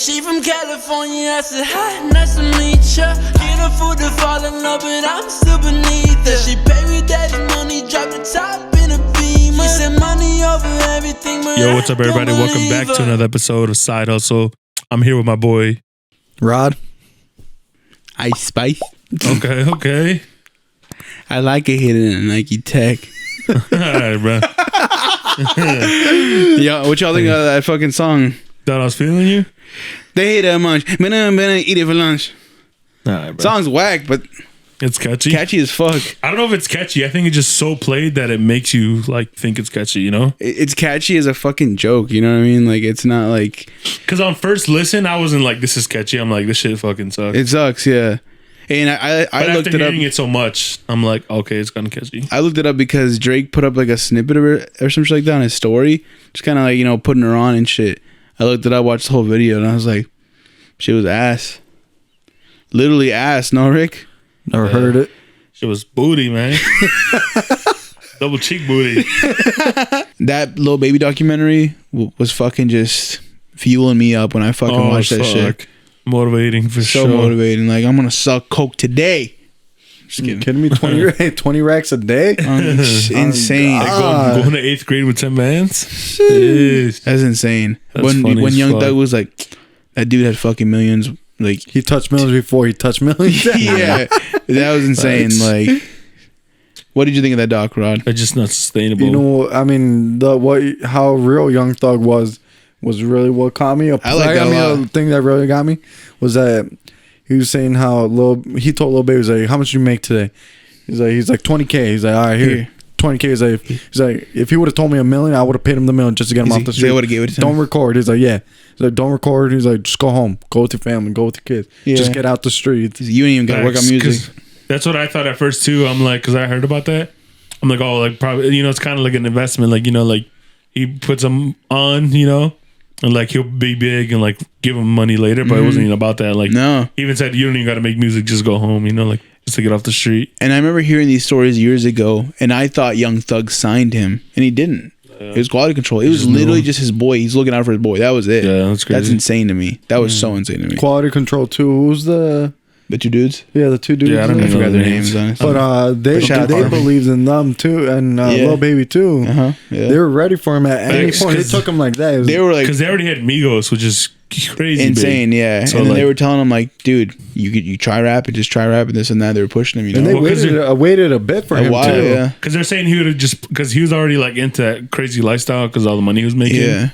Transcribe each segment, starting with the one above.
She from California, I said, hi, nice to meet ya. Get her food to fall in love, but I'm still beneath her. She paid me daddy money, dropped the top in a Beamer. She said money over everything, but Yo, what's up, everybody? Welcome back to another episode of Side Hustle. I'm here with my boy Rod. Ice Spice. Okay. I like it hitting a Nike Tech. Alright, bro. Yo, what y'all think of that fucking song? Thought I was feeling you? They hate that much. Better eat it for lunch. Alright, bro. Song's whack, but It's catchy. catchy as fuck. I don't know if it's catchy. I think it's just so played that it makes you like think it's catchy, you know? It's catchy as a fucking joke, you know what I mean? Like, it's not like... Because on first listen, I wasn't like, this is catchy. I'm like, this shit fucking sucks. It sucks, yeah. And I but looked after it up. hearing it so much, I'm like, okay, it's kind of catchy. I looked it up because Drake put up like a snippet of it or some shit like that on his story. Just kind of like, you know, putting her on and shit. I looked it up, watched the whole video, and I was like, shit was ass. Literally ass, no, Rick? Never heard it. It was booty, man. Double cheek booty. That Lil Baby documentary was fucking just fueling me up when I fucking watched that shit. Motivating for So sure. motivating. Like, I'm gonna suck coke today. Just You kidding. kidding me? 20 racks a day? Insane. Like going to 8th grade with 10 bands? Jeez. That's insane. That's when funny as Young fuck. Thug was like, that dude had fucking millions. Like, He touched millions before he touched millions. yeah, that was insane. Right. Like, what did you think of that doc, Rod? It's just not sustainable. You know, I mean, how real Young Thug was really what caught me. I like that a lot. The thing that really got me was that he was saying how he told Lil Baby, he's like, how much you make today? He's like 20K. He's like, all right, here. 20K. He's like, if he would have told me $1 million, I would have paid him the $1 million just to get him off the street. They would have gave it to him. Don't record. He's like, yeah. He's like, don't record. He's like, just go home. Go with your family. Go with your kids. Yeah. Just get out the streets. You ain't even got to work on Facts, music. 'cause that's what I thought at first too. I'm like, because I heard about that. I'm like, oh, like probably, you know, it's kind of like an investment. Like, you know, like he puts them on, you know, and like he'll be big and like give him money later. But it wasn't even about that. Like, No. he even said, you don't even got to make music, just go home, you know, like just to get off the street. And I remember hearing these stories years ago, and I thought Young Thug signed him, and he didn't. It was quality control. It was just knew literally him. just his boy. He's looking out for his boy. That was it. Yeah, that's crazy. That's insane to me. That was so insane to me. Quality Control 2. Who's the 2 dudes? the two dudes? Yeah, I don't I even know forgot the their names. names, honestly. But they Shout out to them. believed in them too, and Lil Baby too. Uh-huh. Yeah. They were ready for him at any Thanks, point. They 'cause took him like that. It was- They were like Because they already had Migos, which is crazy. insane, big. yeah. So, And then they like- were telling him like, dude, you try rapping, just try rapping this and that. They were pushing him, you know. and they Well, 'cause waited a bit for A him while, too. yeah. Because they're saying he would have just, because he was already like into that crazy lifestyle because all the money he was making. Yeah.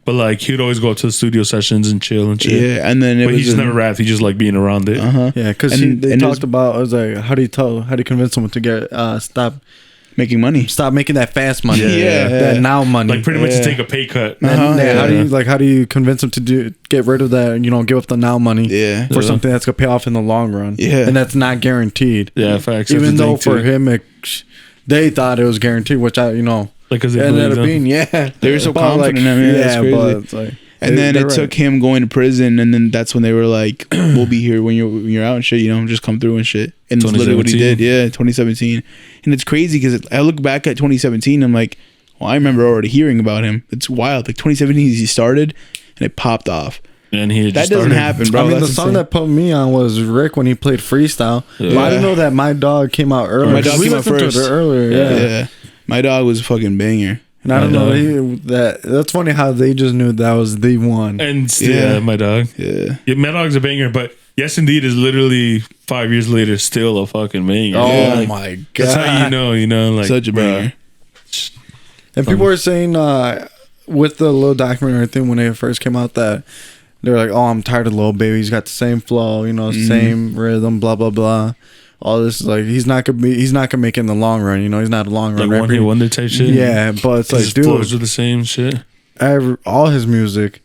But like he would always go up to the studio sessions and chill and shit. Yeah, and then it But was he just never rapped. He just like being around it. uh-huh. Yeah, because And- they and it talked was- about. I was like, how do you convince someone to get making money. stop making that fast money? Yeah. that now money. Like pretty much Yeah. to take a pay cut. And Uh-huh, yeah. how do you convince them to get rid of that? You know, give up the now money. Yeah. For Yeah. something that's gonna pay off in the long run. Yeah. and that's not guaranteed. Yeah, facts. Even That's the though thing, for too. him, they thought it was guaranteed, which like because they ended believed up him. being They were so But, confident in him, yeah, that's crazy. but it's like, And then they're it took him going to prison, and then that's when they were like, "We'll be here when you're out and shit. You know, just come through and shit." And it's literally what he 2017. did. Yeah, 2017. And it's crazy because I look back at 2017. I'm like, well, I remember already hearing about him. It's wild. Like 2017, he started, and it popped off. And he had That just doesn't started. happen, bro. I mean, the That's song insane. that put me on was Rick when he played freestyle. Yeah. But I didn't know that My Dog came out earlier. My Dog We came out listened to it first. earlier. Yeah. Yeah. My dog was a fucking banger. And I don't My know that's funny how they just knew that was the one. And Yeah. yeah, my dog. Yeah. Yeah, my dog's a banger, but Yes Indeed is literally 5 years later still a fucking banger. Oh Yeah. my god! That's how you know, like Such a bruh. banger. And people were saying with the little documentary thing when it first came out that they were like, "Oh, I'm tired of Lil Baby. He's got the same flow, same rhythm, blah blah blah." All this is like he's not gonna make it in the long run. He's not a long run Like one rapper. hit wonder type shit. Yeah, but it's like, His flows are dude, the same shit. all his music,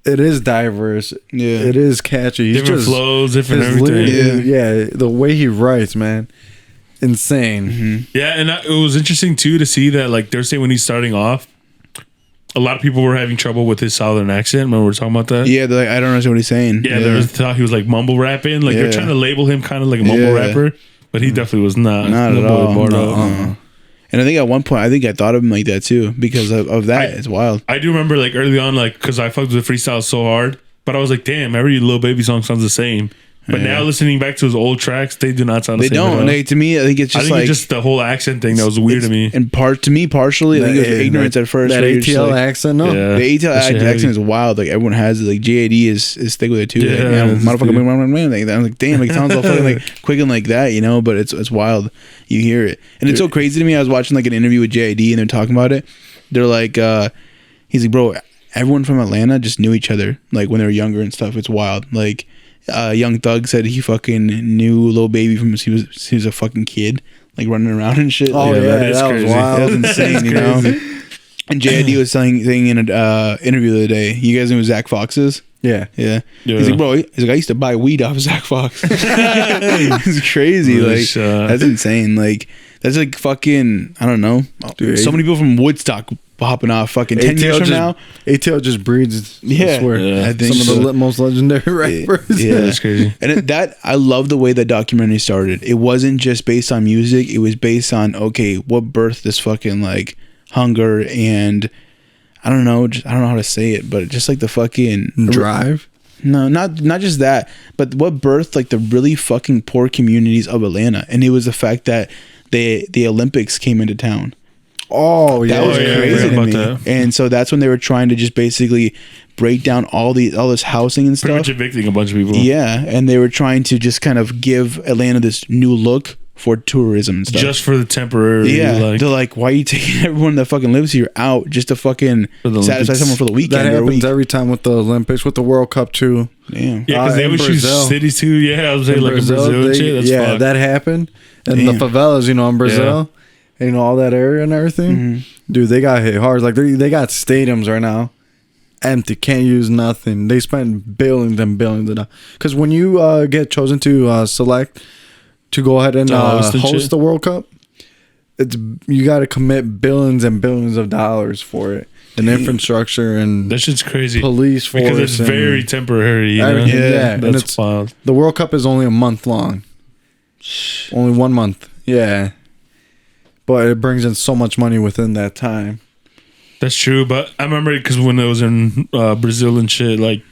it is diverse. Yeah. It is catchy. He's Different just, flows, different his everything. lyrics- yeah, the way he writes, man, insane. Yeah, and it was interesting too to see that like they're saying when he's starting off, a lot of people were having trouble with his southern accent. Remember we were talking about that? Yeah, they're like, I don't understand what he's saying. Yeah, there was thought he was like mumble rapping. Like they're Yeah. trying to label him kind of like a mumble Yeah. rapper, but he definitely was not. Not at boy all. Bordeaux. No. And I think at one point, I think I thought of him like that too because of that. It's wild. I do remember like early on, like because I fucked with freestyle so hard, But I was like, damn, every Lil Baby song sounds the same. But now listening back to his old tracks, they do not sound the They same. don't. They, to me, I think it's just like it's just the whole accent thing that was weird to me. And partially, I think it was ignorance at first. That where you're just ATL like- accent, no. Yeah. The ATL That shit accent heavy. is wild. Like everyone has it. Like JAD is thick with it too. Yeah, Like, man, it's motherfucker, deep. like that. I'm like, damn, like, it sounds all fucking like quick and like that, you know. But it's wild. You hear it, and it's so crazy to me. I was watching like an interview with JAD, and they're talking about it. They're like, he's like, bro, everyone from Atlanta just knew each other, like when they were younger and stuff. It's wild. Like, Young Thug said he fucking knew Lil Baby from he was a fucking kid, like running around and shit. Oh, Like, yeah, that is that was crazy. wild. that was insane, you know. And JID was saying in an interview the other day. You guys know who Zach Fox is? Yeah. Yeah. Yeah. He's like, bro. He's like, I used to buy weed off Zach Fox. It's crazy. Really Like, shot. that's insane. Like, that's like fucking. I don't know. Dude, so many people from Woodstock popping off. Fucking 10 years from now. ATL just breeds. Yeah. I swear. Yeah. I think Some so. of the most legendary rappers. Yeah. That's crazy. And that I love the way that documentary started. It wasn't just based on music. It was based on, okay, what birthed this fucking like hunger and I don't know how to say it, but just like the fucking Drive. No, not just that, but what birthed like the really fucking poor communities of Atlanta, and it was the fact that the Olympics came into town. Oh, yeah. That was Oh, yeah, I crazy forgot to about me. that. And so that's when they were trying to just basically break down all this housing and Pretty stuff. much evicting a bunch of people. Yeah, and they were trying to just kind of give Atlanta this new look for tourism and stuff. Just for the temporary. yeah, Like, they're like, why are you taking everyone that fucking lives here out just to fucking For the satisfy Olympics. someone for the weekend That or a happens week? every time with the Olympics, with the World Cup too. Damn. yeah, because they in always choose Brazil. cities too. Yeah, I was saying In like in Brazil and they- shit. That's yeah, fucked. that happened. And Damn. the favelas, in Brazil, and all that area and everything. Mm-hmm. Dude, they got hit hard. Like they got stadiums right now, empty, can't use nothing. They spend billions and billions of dollars. Because when you get chosen to select to go ahead and host and host shit. the World Cup, you got to commit billions and billions of dollars for it, and infrastructure and That shit's crazy. police force. Because it's and very temporary. You know? everything. Yeah, and That's it's wild. the World Cup is only a month long. Only 1 month. Yeah. But it brings in so much money within that time. That's true. But I remember because when it was in Brazil and shit, like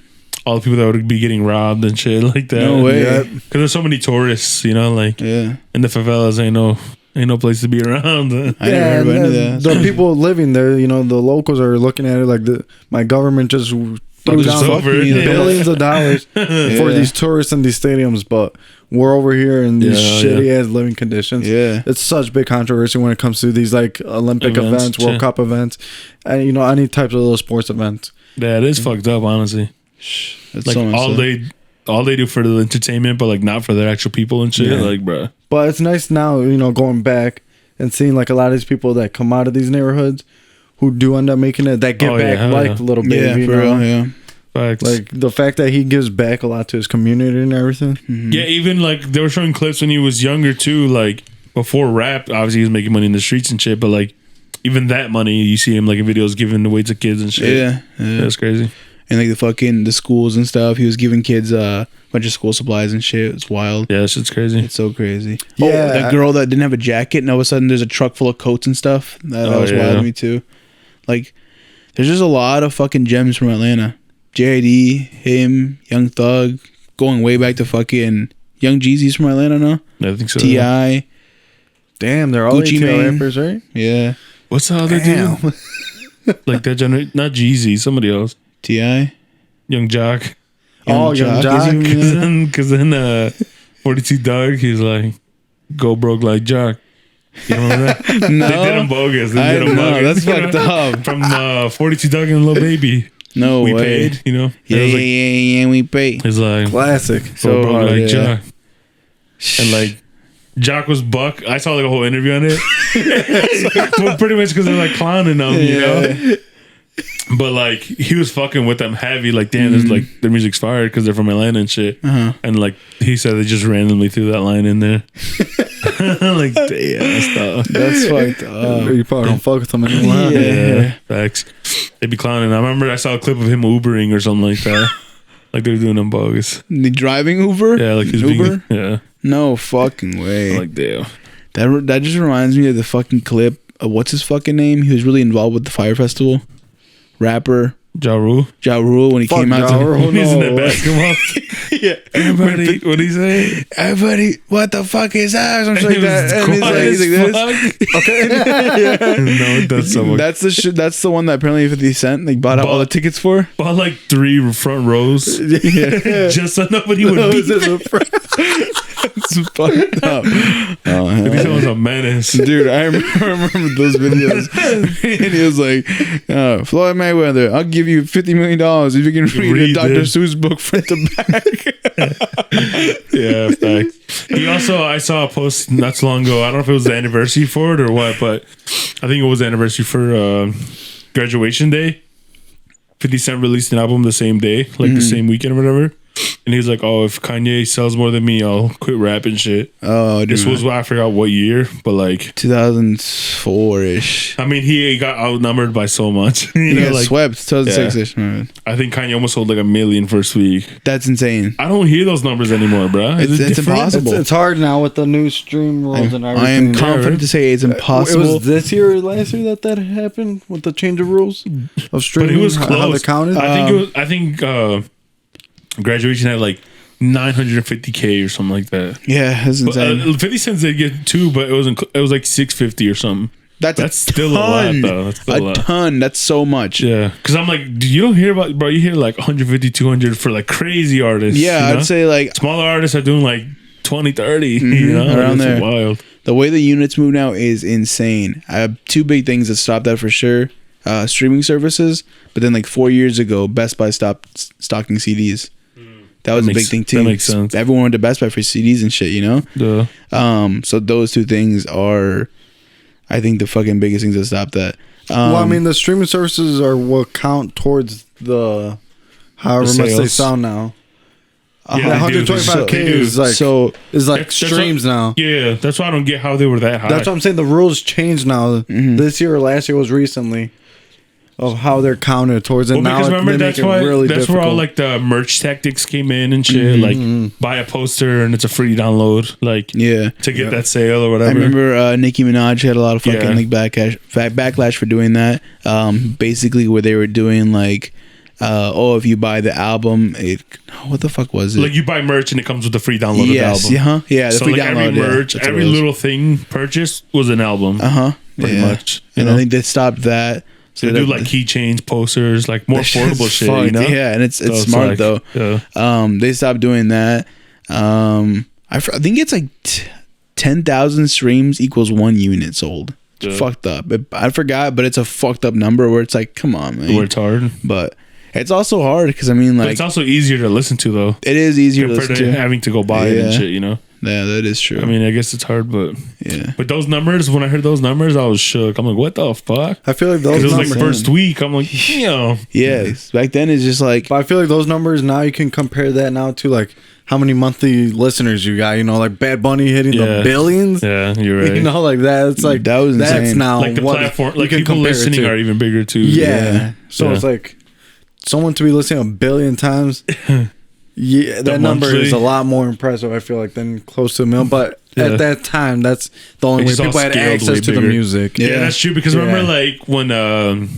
all the people that would be getting robbed and shit like that. No way. Yep. Because there's so many tourists, like Yeah. in the favelas, ain't no place to be around. I never heard and about any then of that. the people living there, the locals are looking at it like my government just threw just down over it. Yeah. billions of dollars for Yeah. these tourists in these stadiums, but we're over here in these Yeah, shitty ass living conditions. Yeah. It's such big controvery when it comes to these like Olympic events, World yeah. Cup events, and any types of little sports events. Yeah, it is fucked up, honestly. That's Like so messed all up. all they do for the entertainment, but like not for their actual people and shit. Yeah. Like, bruh. But it's nice now, going back and seeing like a lot of these people that come out of these neighborhoods who do end up making it, that give Oh, back yeah, hell like yeah. little baby. Yeah, you for know? real. Yeah. Facts. Like the fact that he gives back a lot to his community and everything. Yeah, even like they were showing clips when he was younger too. Like before rap, obviously he was making money in the streets and shit. But like even that money, you see him like in videos giving away to kids and shit. Yeah. Yeah. That's crazy. And like the schools and stuff. He was giving kids a bunch of school supplies and shit. It's wild. Yeah, that shit's crazy. It's so crazy. Yeah. Oh, that girl that didn't have a jacket and all of a sudden there's a truck full of coats and stuff. That Oh, was yeah. wild to me too. Like, there's just a lot of fucking gems from Atlanta. JID, him, Young Thug, going way back to fucking Young Jeezy's from Atlanta now. I think so. T.I. Damn, they're all Gucci ATL Mane. rappers, right? Yeah. What's the other dude? Like that not Jeezy, somebody else. T.I. Young Jock. Oh, Young Jock. is he from Atlanta? Because then 42 Dog, he's like, go broke like Jock. You remember that? No. They did him bogus. They I did him know. bogus. That's fucked up. From 42 Dog and Lil Baby. No We way. paid, you know? Yeah, And it was yeah, we pay. He's like, Classic. go So broke hard, like yeah. Jock. And like, Jock was buck. I saw like a whole interview on it. Well, pretty much because they're like clowning him, you know? But like, he was fucking with them heavy. Like, damn, there's like, their music's fire because they're from Atlanta and shit. Uh-huh. And like, he said they just randomly threw that line in there. Like, damn, that's tough. That's fucked up. You probably don't fuck with them anymore. Yeah. Yeah, facts. They'd be clowning. I remember I saw a clip of him Ubering or something like that. Like they were doing them bogus. The driving Uber? Yeah, like his Uber? Yeah. No fucking way. Like damn. That just reminds me of the fucking clip of what's his fucking name? He was really involved with the Fire Festival. Rapper. Ja Rule. Ja Rule when he Fuck came out. Ja Rule. He's in no that way. basketball. Yeah. Everybody, what do you say? Everybody, what the fuck is that? Something like that. And he's like this. Okay. No, that's so much. That's the shit. That's the one that apparently 50 Cent like bought out all the tickets for. Bought like 3 front rows Yeah. just so nobody would beat them. It's fucked up. Oh, hell. 50 Cent was a menace. Dude, I remember those videos. And he was like, Floyd Mayweather, I'll give you $50 million if you can read a Dr. this. Seuss book front to back. Yeah, facts. He also, I saw a post not so long ago. I don't know if it was the anniversary for it or what, but I think it was the anniversary for graduation day. 50 Cent released an album the same day, like the same weekend or whatever. And he's like, "Oh, if Kanye sells more than me, I'll quit rapping shit." Oh, dude. This was I forgot what year, but like 2004-ish. I mean, he got outnumbered by so much. You He know, got like swept 2006-ish. Man. I think Kanye almost sold like 1 million first week. That's insane. I don't hear those numbers anymore, bro. Is it It's different? impossible. It's hard now with the new stream rules and everything. I am confident to say it's impossible. It was this year or last year that happened with the change of rules of But streaming. he was How close. they counted. I think graduation had like 950K or something like that. Yeah, that's But, insane. 50 cents did get 2, but it was like 650 or something. That's still a lot, though. That's still a lot. ton. That's so much. Yeah, because I'm like, you don't hear about, bro. You hear like 150, 200 for like crazy artists. Yeah, you know? I'd say like smaller artists are doing like 20, 30. You know, around It's there. Wild. the way the units move now is insane. I have 2 big things that stopped that for sure. Streaming services, but then like 4 years ago, Best Buy stopped stocking CDs. That was a big thing too. That makes sense. Everyone went to Best Buy for CDs and shit, you know? Yeah. So those 2 things are, I think, the fucking biggest things that stopped that. Well, I mean, the streaming services are what count towards the however The much they sales. sound now. Yeah, The they do. 125K They do. is like so That's streams what- now. Yeah, that's why I don't get how they were that high. That's what I'm saying. The rules changed now. Mm-hmm. This year or last year was recently of how they're counted towards it. Well, Now because remember they that's make it why really that's difficult. where all like the merch tactics came in and shit. Like buy a poster and it's a free download. Like yeah. to get that sale or whatever. I remember Nicki Minaj had a lot of fucking Yeah. like backlash for doing that. Basically, where they were doing like, if you buy the album, what the fuck was it? like you buy merch and it comes with a free download yes, of the album. yeah, the So free like download. every merch, yeah, that's what every it was. little thing purchased was an album. Pretty yeah. much. You And know? I think they stopped that. So They do like keychains, posters, like more that shit's affordable shit. You fucked, know? Yeah, and it's So it's smart like, though. Yeah. They stopped doing that. I think it's like 10,000 streams equals 1 unit sold. It's Yeah. fucked up. I forgot, but it's a fucked up number where it's like, come on, man. Where it's hard. But it's also hard because I mean, But like, it's also easier to listen to though. it is easier to Compared listen to to. having to go buy it and Yeah. shit, you know. Yeah, that is true. I mean, I guess it's hard, but yeah. those numbers, when I heard those numbers, I was shook. I'm like, what the fuck? I feel like those Because it was numbers. like first week. I'm like, you know, Yeah, back then it's just like, But I feel like those numbers now you can compare that now to like how many monthly listeners you got. You know, like Bad Bunny hitting Yeah. the billions. yeah, you're right. You know, like that. It's like That was that's insane. now like the what platform, you like can people compare it listening to. are even bigger too. Yeah. So Yeah. it's like someone to be listening 1 billion times. Yeah, that number monthly. is a lot more impressive. I feel like than close to 1 million. But Yeah. at that time, that's the only It's way just all people had scaled access way to the bigger. music. Yeah, Yeah. that's true. Because remember, Yeah. like when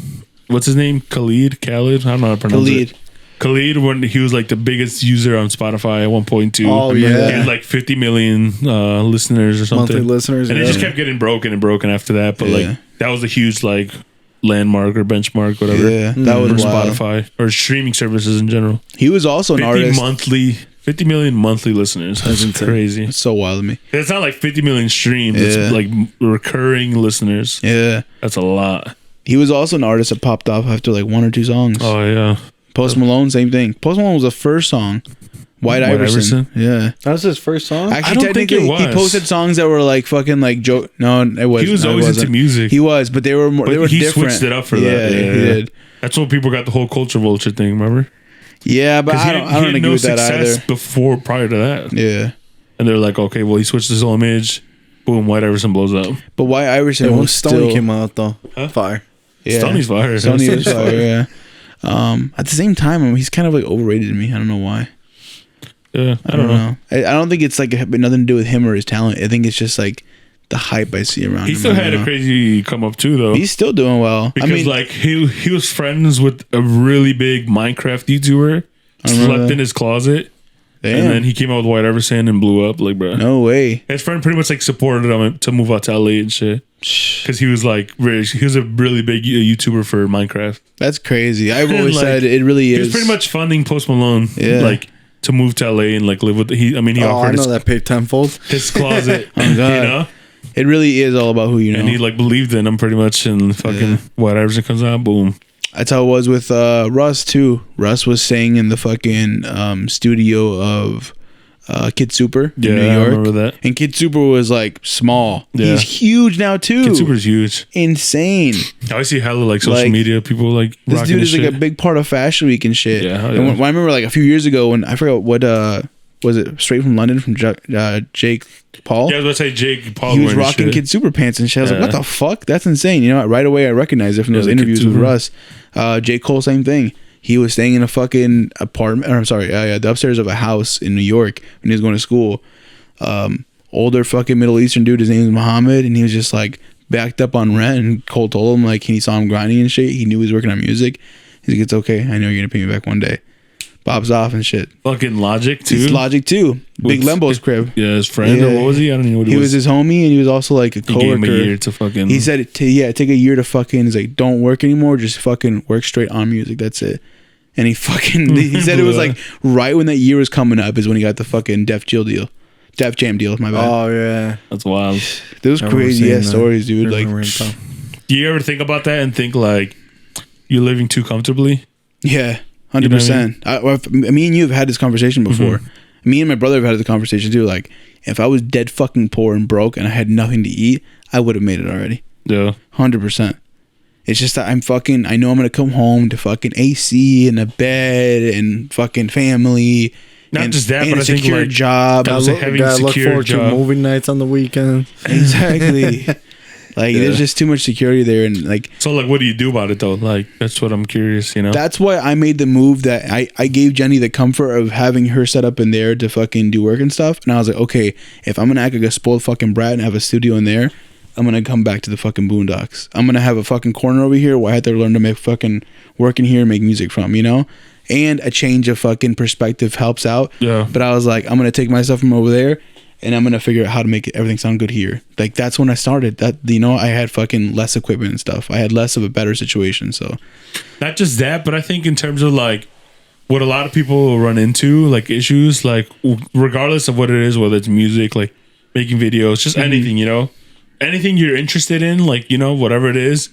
what's his name? Khalid. I don't know how to pronounce Khalid. it. Khalid, when he was like the biggest user on Spotify at 1.2. Oh, He yeah. had like 50 million listeners or something. Monthly listeners. And it yeah. just kept getting broken and broken after that. But Yeah. like that was a huge like landmark or benchmark, whatever. yeah, that For was wild. Spotify or streaming services in general. He was also an 50 artist. 50 million monthly listeners. That's insane. crazy. It's so wild to me. It's not like 50 million streams. Yeah. It's like recurring listeners. Yeah. That's a lot. He was also an artist that popped off after like 1 or 2 songs. Oh yeah. Post Malone, same thing. Post Malone was the first song. White White Iverson. Yeah. That was his first song. Actually, I don't think it technically, he was. posted songs that were like fucking like joke. No, it was. He was always into music. He was, but they were more. But they were he different. switched it up for yeah, that. Yeah, he did. That's what people got the whole culture vulture thing, remember? Yeah, but Because I don't agree with that either. before, prior to that. Yeah, And they're like, okay, well, he switched his whole image. Boom, White Iverson blows up. but White Iverson Yeah, when was Stoney still. came out though, Huh? fire. Yeah. Stoney's fire. Stoney was fire. Yeah. At the same time, I mean, he's kind of like overrated to me. I don't know why. Yeah, I don't know. I don't think it's like nothing to do with him or his talent. I think it's just like the hype I see around He him. still I had don't a know. crazy come up too, though. He's still doing well. Because I mean, like he was friends with a really big Minecraft YouTuber, remember slept that. in his closet, damn, and then he came out with White Eversand and blew up. Like, bro, no way. his friend pretty much like supported him to move out to LA and shit. Because he was like, he was a really big YouTuber for Minecraft. That's crazy. I've always Like, said it really He is. was pretty much funding Post Malone, Yeah. like to move to LA and like live with. He Oh, I offered know that paid tenfold. his closet, Oh, you God. know, It really is all about who you know. and he like believed in him pretty much, and fucking Yeah. whatever that comes out, boom. That's how it was with Russ too. Russ was staying in the fucking studio of Kid Super in Yeah, New I York. remember that. And Kid Super was like small. Yeah. He's huge now too. Kid Super's huge. insane. I see hella like social Like, media people like This rocking dude this is like shit. a big part of Fashion Week and shit. Yeah, hell And yeah. when I remember like a few years ago when I forgot what was it Straight from London from Jake Paul. Yeah, I was about to say Jake Paul. He was wearing rocking shit. Kid Super pants and shit. I was like, Yeah. what the fuck? That's insane. You know, right away I recognized it from those the Kid interviews with Super. Russ. J. Cole, same thing. He was staying in a fucking apartment, or I'm sorry, the upstairs of a house in New York when he was going to school. Older fucking Middle Eastern dude, his name is Muhammad, and he was just like backed up on rent, and Cole told him like he saw him grinding and shit. He knew he was working on music. He's like, it's okay. I know you're gonna pay me back one day. Bob's off and shit. Fucking Logic too. It's Logic too. Big With- Lembo's crib. Yeah, his friend or Yeah. what was he? I don't even know what He was his homie, and he was also like a He gave him a coworker. year to fucking. He said, take a year to fucking. He's like, don't work anymore. Just fucking work straight on music. That's it. And he fucking. He said it was like right when that year was coming up is when he got the fucking Def Jam deal. My bad. Oh yeah. That's wild. Those I remember crazy seeing ass that. stories, dude. I Like, remember him Do you ever think about that and think like you're living too comfortably? yeah, You know what I 100%. Me and you have had this conversation before. Mm-hmm. Me and my brother have had the conversation too. Like, if I was dead fucking poor and broke and I had nothing to eat, I would have made it already. Yeah. 100%. It's just that I know I'm gonna come home to fucking AC and a bed and fucking family. Not and, just that, and but a I think, secure like, job. I was like, having a Gotta look secure forward job. to movie nights on the weekend. Exactly. Like, Yeah. there's just too much security there, and like So like, what do you do about it though? Like, that's what I'm curious. You know. that's why I made the move that I gave Jenny the comfort of having her set up in there to fucking do work and stuff. And I was like, okay, if I'm gonna act like a spoiled fucking brat and have a studio in there, I'm gonna come back to the fucking boondocks. I'm gonna have a fucking corner over here where I had to learn to make fucking work in here and make music from, you know? And a change of fucking perspective helps out. Yeah. But I was like, I'm gonna take my stuff from over there and I'm gonna figure out how to make everything sound good here. Like, that's when I started. That, you know, I had fucking less equipment and stuff. I had less of a better situation. So Not just that, but I think in terms of like what a lot of people run into, like issues, like regardless of what it is, whether it's music, like making videos, just anything, you know, anything you're interested in, like, you know, whatever it is,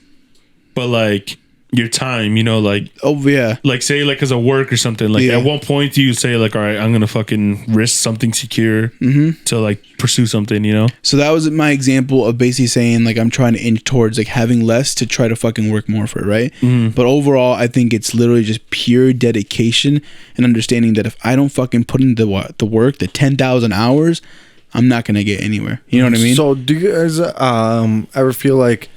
but like your time, you know, like yeah. say like as a work or something, like Yeah. at one point do you say like, all right, I'm gonna fucking risk something secure to like pursue something, you know? So that was my example of basically saying like I'm trying to inch towards like having less to try to fucking work more for it, right? But overall, I think it's literally just pure dedication and understanding that if I don't fucking put in the work, the 10,000 hours, I'm not gonna get anywhere. You know what I mean? So do you guys ever feel like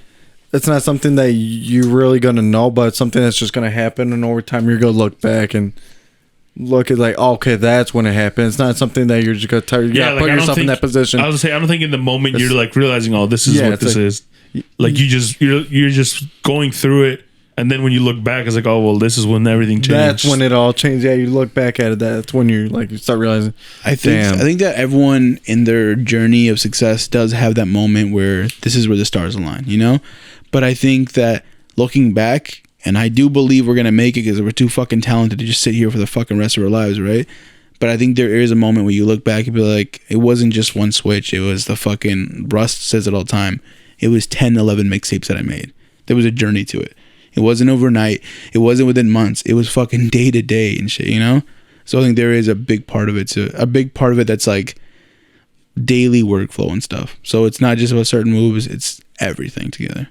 it's not something that you're really gonna know, but it's something that's just gonna happen, and over time you're gonna look back and look at like, oh, okay, that's when it happened. It's not something that you're just gonna tell you. Yeah, like, put I don't yourself in think- that position. I was gonna say, I don't think in the moment It's- you're like realizing, oh, this is Yeah, what it's this like- is. Like you're just going through it, and then when you look back, it's like, oh well, this is when everything changed. That's when it all changed. Yeah, you look back at it. That's when you like you start realizing. I think that everyone in their journey of success does have that moment where this is where the stars align, you know? But I think that looking back, and I do believe we're gonna make it because we're too fucking talented to just sit here for the fucking rest of our lives, right? But I think there is a moment where you look back and be like, it wasn't just one switch. It was the fucking, Rust says it all the time. It was 10, 11 mixtapes that I made. There was a journey to it. It wasn't overnight. It wasn't within months. It was fucking day to day and shit, you know? So I think there is a big part of it too. A big part of it that's like daily workflow and stuff. So it's not just about certain moves, it's everything together.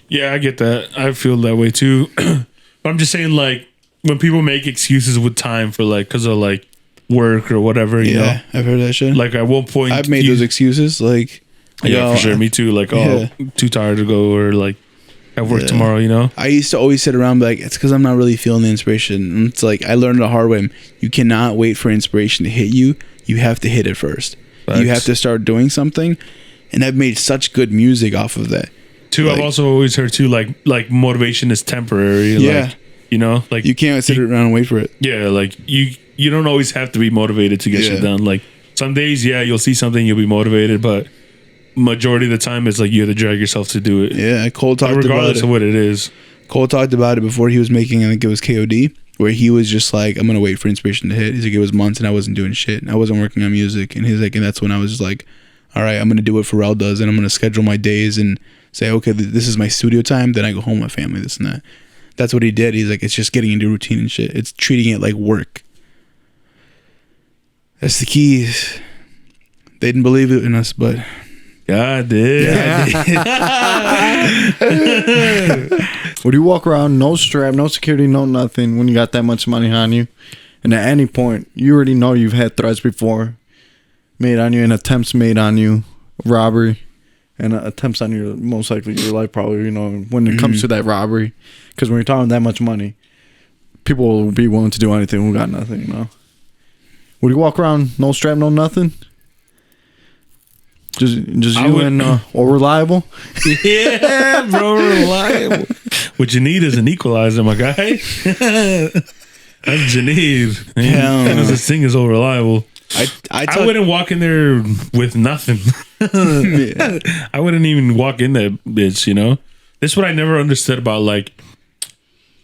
Yeah, I get that. I feel that way too. But I'm just saying, like, when people make excuses with time for like, because of like work or whatever, you know, I've heard that shit. like at one point I've made those excuses. Like, Yeah, yo, for sure. Me too. Like, Yeah. too tired to go, or like, have work Yeah. tomorrow. You know. I used to always sit around and be like, it's because I'm not really feeling the inspiration. And it's like, I learned the hard way. You cannot wait for inspiration to hit you. You have to hit it first. You Facts. have to start doing something, and I've made such good music off of that. Too, I've like- also always heard too, like motivation is temporary. Yeah. Like, you know, like You can't sit around and wait for it. yeah, like you don't always have to be motivated to get Yeah. shit done. Like some days, yeah, you'll see something, you'll be motivated, but majority of the time, it's like you have to drag yourself to do it. Yeah, Cole Like, talked about regardless it. of what it is. Cole talked about it before he was making, I think it was KOD, where he was just like, I'm gonna wait for inspiration to hit. He's like, it was months and I wasn't doing shit. I wasn't working on music, and he's like, and that's when I was just like, all right, I'm gonna do what Pharrell does, and I'm gonna schedule my days and say, okay, this is my studio time. Then I go home with my family, this and that. That's what he did. He's like, it's just getting into routine and shit. It's treating it like work. That's the key. They didn't believe it in us, but God damn. Would you walk around no strap, no security, no nothing when you got that much money on you? And at any point, you already know you've had threats before made on you and attempts made on you, robbery, and attempts on your, most likely your life, probably, you know, when it comes to that robbery. Because when you're talking that much money, people will be willing to do anything who got nothing, you know? Would you walk around no strap, no nothing? Just I you would- and or reliable? Yeah, bro, reliable. What you need is an equalizer, my guy. That's what you need. Hell There's no. this thing is so reliable. I wouldn't walk in there with nothing. I wouldn't even walk in that bitch, you know? This is what I never understood about, like,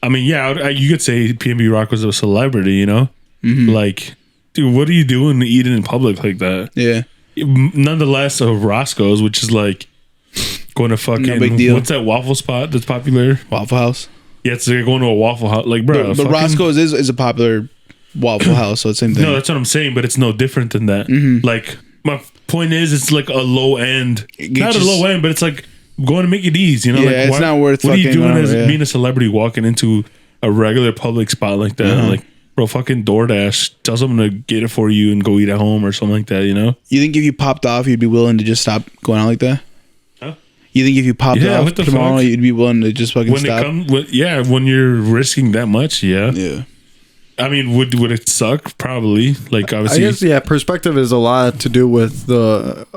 I mean, yeah, you could say PNB Rock was a celebrity, you know? Like, dude, what are you doing eating in public like that? Yeah. Nonetheless, of Roscoe's, which is like going to fucking, No big deal. what's that waffle spot that's popular? Waffle House. Yeah, it's like going to a waffle house. Like, bro, But Roscoe's is a popular Waffle House, so it's the same thing. No, that's what I'm saying, but it's no different than that. Like, my point is, it's like a low end, not a just- low end, but it's like going to Mickey D's. You know, Yeah, like it's not worth What are you fucking doing whatever, as yeah. being a celebrity walking into a regular public spot like that? Uh-huh. Like, bro, fucking DoorDash, tell someone to get it for you and go eat at home or something like that. You know? You think if you popped off, you'd be willing to just stop going out like that? Huh? You think if you popped Yeah, off what the tomorrow, fuck? you'd be willing to just fucking When stop? it comes, yeah, when you're risking that much, yeah. Yeah. I mean, would it suck? Probably. Like, I obviously, guess yeah. Perspective is a lot to do with the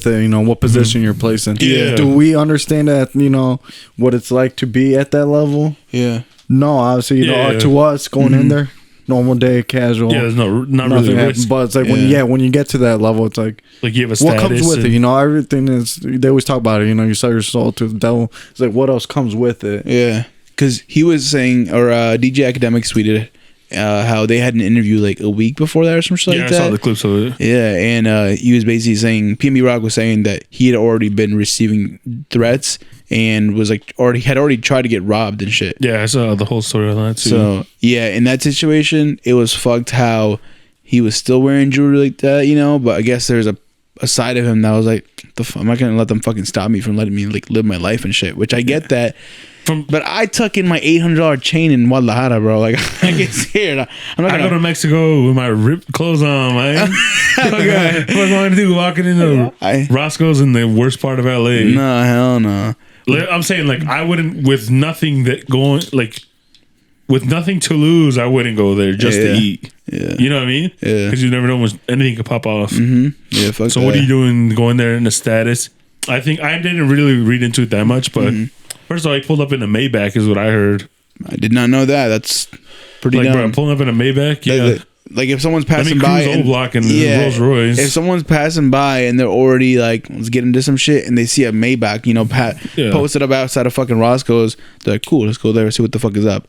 you know, what position you're placed in. Yeah. Do we understand that, you know, what it's like to be at that level? Yeah. No, obviously, you know, Yeah. to us going in there, normal day, casual. yeah, there's not nothing really happens. risk. But it's like Yeah. when you get to that level, it's like Like, you have a what status. comes with it. and- You know, everything is. They always talk about it. You know, you sell your soul to the devil. It's like what else comes with it? Yeah. Because he was saying, or DJ Academic tweeted how they had an interview like a week before that or some shit Yeah, like I saw that. the clips of it. Yeah, and he was basically saying PNB Rock was saying that he had already been receiving threats and was like already tried to get robbed and shit. Yeah, I saw the whole story on that too. So yeah, in that situation, it was fucked how he was still wearing jewelry like that, you know. But I guess there's a side of him that was like, I'm not gonna let them fucking stop me from letting me like live my life and shit. Which I get that. But I tuck in my $800 chain in Guadalajara, bro. Like I get scared. I'm not I go to gonna. Mexico with my ripped clothes on, man. Okay. What am I gonna do? Walking into Roscoe's in the worst part of LA. No, hell no. I'm saying, like, I wouldn't, with nothing with nothing to lose, I wouldn't go there just to Yeah. eat. Yeah. You know what I mean? Yeah. Because you never know when anything could pop off. Yeah, fuck So that. what are you doing going there in the status? I think I didn't really read into it that much, but first of all, he pulled up in a Maybach is what I heard. I did not know that. That's pretty Like, bro, dumb. pulling up in a Maybach, yeah. Like if someone's Let passing me by cruise and, Old Block and Rolls Royce. if someone's passing by and they're already like, let's get into some shit, and they see a Maybach, you know, Yeah. posted up outside of fucking Roscoe's, they're like, cool, let's go there and see what the fuck is up.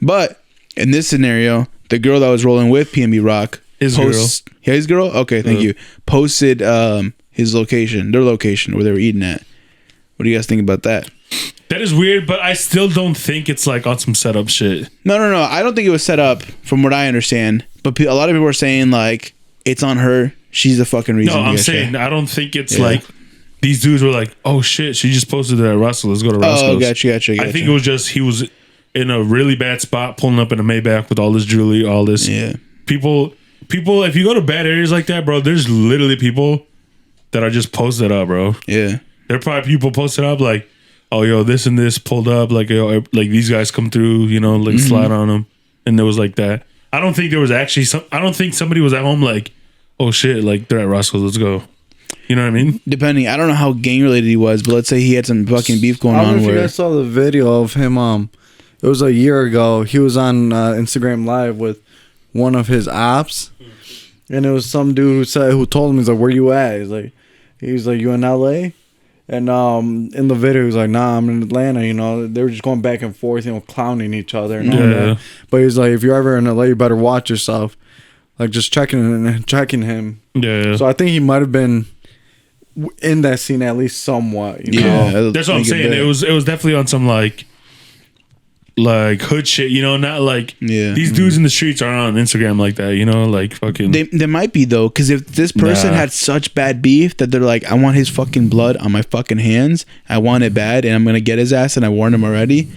But in this scenario, the girl that was rolling with PNB Rock, His yeah, his girl, okay, thank Yeah. you, posted their location where they were eating at. What do you guys think about that? That is weird, but I still don't think it's like on some setup shit. No, I don't think it was set up, from what I understand. But a lot of people are saying like it's on her. She's the fucking reason. No, we I'm got saying shit. I don't think it's Yeah. like these dudes were like, oh shit, she just posted it at Russell. Let's go to Roscoe's. Oh, gotcha. I think it was just he was in a really bad spot, pulling up in a Maybach with all this jewelry, all this. Yeah. People. If you go to bad areas like that, bro, there's literally people that are just posted up, bro. Yeah. There are probably people posted up like, oh, yo, this and this pulled up, like, yo, like these guys come through, you know, like slide on them, and it was like that. I don't think there was actually I don't think somebody was at home like, oh shit, like they're at Roscoe's, let's go. You know what I mean? Depending, I don't know how gang related he was, but let's say he had some fucking beef going I don't know on if you where guys saw the video of him. It was a year ago. He was on Instagram Live with one of his ops, and it was some dude who told him, he's like, "Where you at?" He's like, "You in LA?" And in the video, he's like, "Nah, I'm in Atlanta." You know, they were just going back and forth, you know, clowning each other and all that. But he's like, "If you're ever in LA, you better watch yourself." Like just checking him. Yeah. So I think he might have been in that scene at least somewhat. You know? That's what I'm saying. It was definitely on some like hood shit, you know, not like these dudes in the streets aren't on Instagram like that, you know, like fucking. They might be though, because if this person had such bad beef that they're like, I want his fucking blood on my fucking hands, I want it bad, and I'm gonna get his ass, and I warned him already.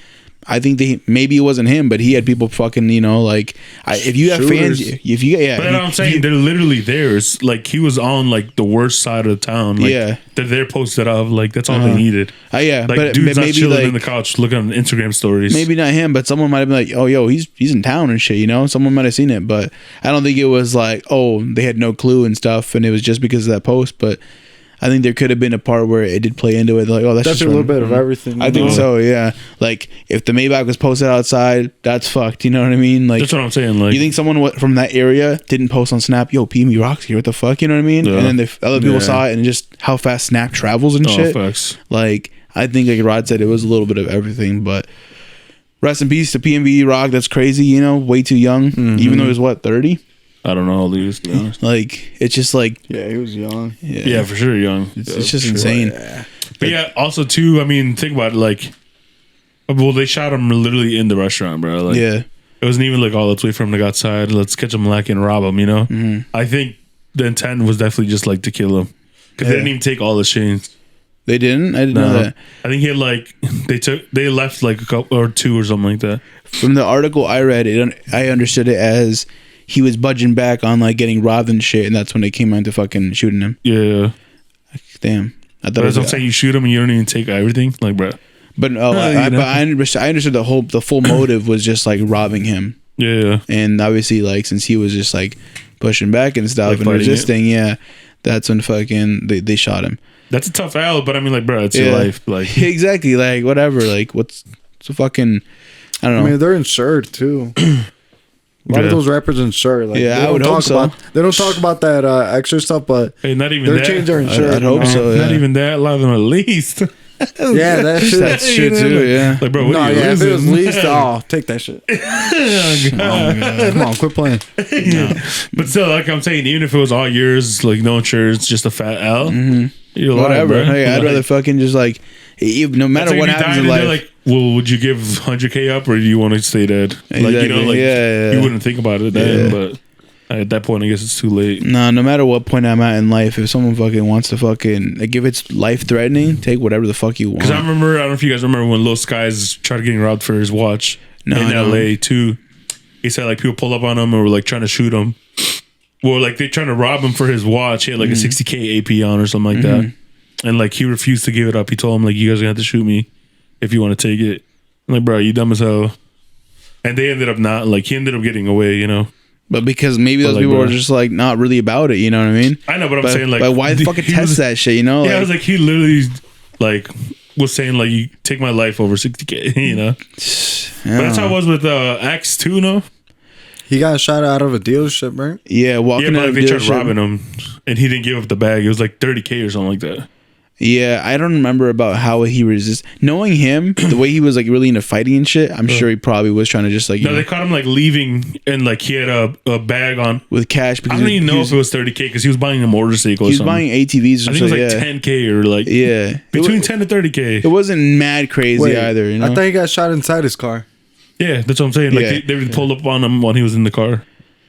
I think maybe it wasn't him, but he had people fucking, you know, like if you have fans, if you But that's what I'm saying, they're literally theirs. Like he was on like the worst side of the town. Like, they're posted of like that's all they needed. Yeah, like but dude's not maybe chilling like, in the couch looking on Instagram stories. Maybe not him, but someone might have been like, oh, yo, he's in town and shit. You know, someone might have seen it, but I don't think it was like, oh, they had no clue and stuff, and it was just because of that post. But I think there could have been a part where it did play into it. Like, oh, that's just a little bit of everything. I think so, yeah. Like, if the Maybach was posted outside, that's fucked. You know what I mean? Like, that's what I'm saying. Like, you think someone from that area didn't post on Snap, yo, PME rocks here, what the fuck? You know what I mean? And then the other people saw it, and just how fast Snap travels and shit. Facts. Like, I think, like Rod said, it was a little bit of everything, but rest in peace to PMB Rock. That's crazy, you know, way too young, even though he was, what, 30? I don't know how old he was, to be honest. Like, it's just like... Yeah, he was young. Yeah, for sure young. It's just insane. Yeah. But yeah, also too, I mean, think about it, like, well, they shot him literally in the restaurant, bro. Like, yeah. It wasn't even like, oh, let's wait for him to go outside. Let's catch him lacking and rob him, you know? I think the intent was definitely just like to kill him. Because they didn't even take all his chains. They didn't? I didn't know that. I think he had like, they left like a couple or two or something like that. From the article I read, I understood it as he was budging back on like getting robbed and shit, and that's when they came out to fucking shooting him. Yeah. Damn. I thought But as I'm saying, you shoot him and you don't even take everything, like, bro. But I understood the full motive was just like robbing him. Yeah. And obviously, like, since he was just like pushing back and stuff, like, and resisting, that's when fucking they shot him. That's a tough L, but I mean, like, bro, it's your life. Like, exactly, like, whatever. Like, what's so fucking, I don't know. I mean, they're insured too. A lot of those rappers insured. Like, I would hope so. They don't talk about that extra stuff, but hey, not even their that. chains are insured. I'd hope so. Not even that. A lot of them at least. Yeah, that's shit too. Yeah. Like, bro, what no, are you if it was losing? leased, take that shit. Come on, quit playing. But still, like I'm saying, even if it was all yours, like no insurance, just a fat L, you're Whatever. alive, bro. Hey, I'd rather fucking just like, no matter what happens in life. Like, well, would you give 100K up or do you want to stay dead? Exactly. Like, you know, like Yeah. you wouldn't think about it then, but at that point, I guess it's too late. No matter what point I'm at in life, if someone fucking wants to fucking, like, if it's life threatening, take whatever the fuck you want. Because I don't know if you guys remember when Lil Skies tried getting robbed for his watch in LA too. He said like people pulled up on him and were like trying to shoot him. Well, like they trying to rob him for his watch. He had like a 60K AP on or something like that. And like he refused to give it up. He told him like, you guys are gonna have to shoot me if you want to take it. I'm like, bro, you dumb as hell. And they ended up not, like, he ended up getting away, you know. But because maybe those people were just like not really about it, you know what I mean? I know, but I'm saying like, but why the fucking test that shit, you know? Yeah, like, I was like, he literally like was saying like, you take my life over 60K, you know. But that's how it was with X too, no? He got shot out of a dealership, right? Yeah, walking but out like, of they tried dealership. robbing him, and he didn't give up the bag. It was like 30K or something like that. Yeah, I don't remember about how he resist. Knowing him, the way he was like really into fighting and shit, I'm sure he probably was trying to just like, you No, know, they caught him like leaving, and like he had a bag on with cash. I Because don't even know if it was 30K because he was buying a motorcycle. he or was something. buying ATVs. I Or think it was something, like 10K or like between 10 to 30K. It wasn't mad crazy either. You know? I thought he got shot inside his car. Yeah, that's what I'm saying. Like they pulled up on him when he was in the car,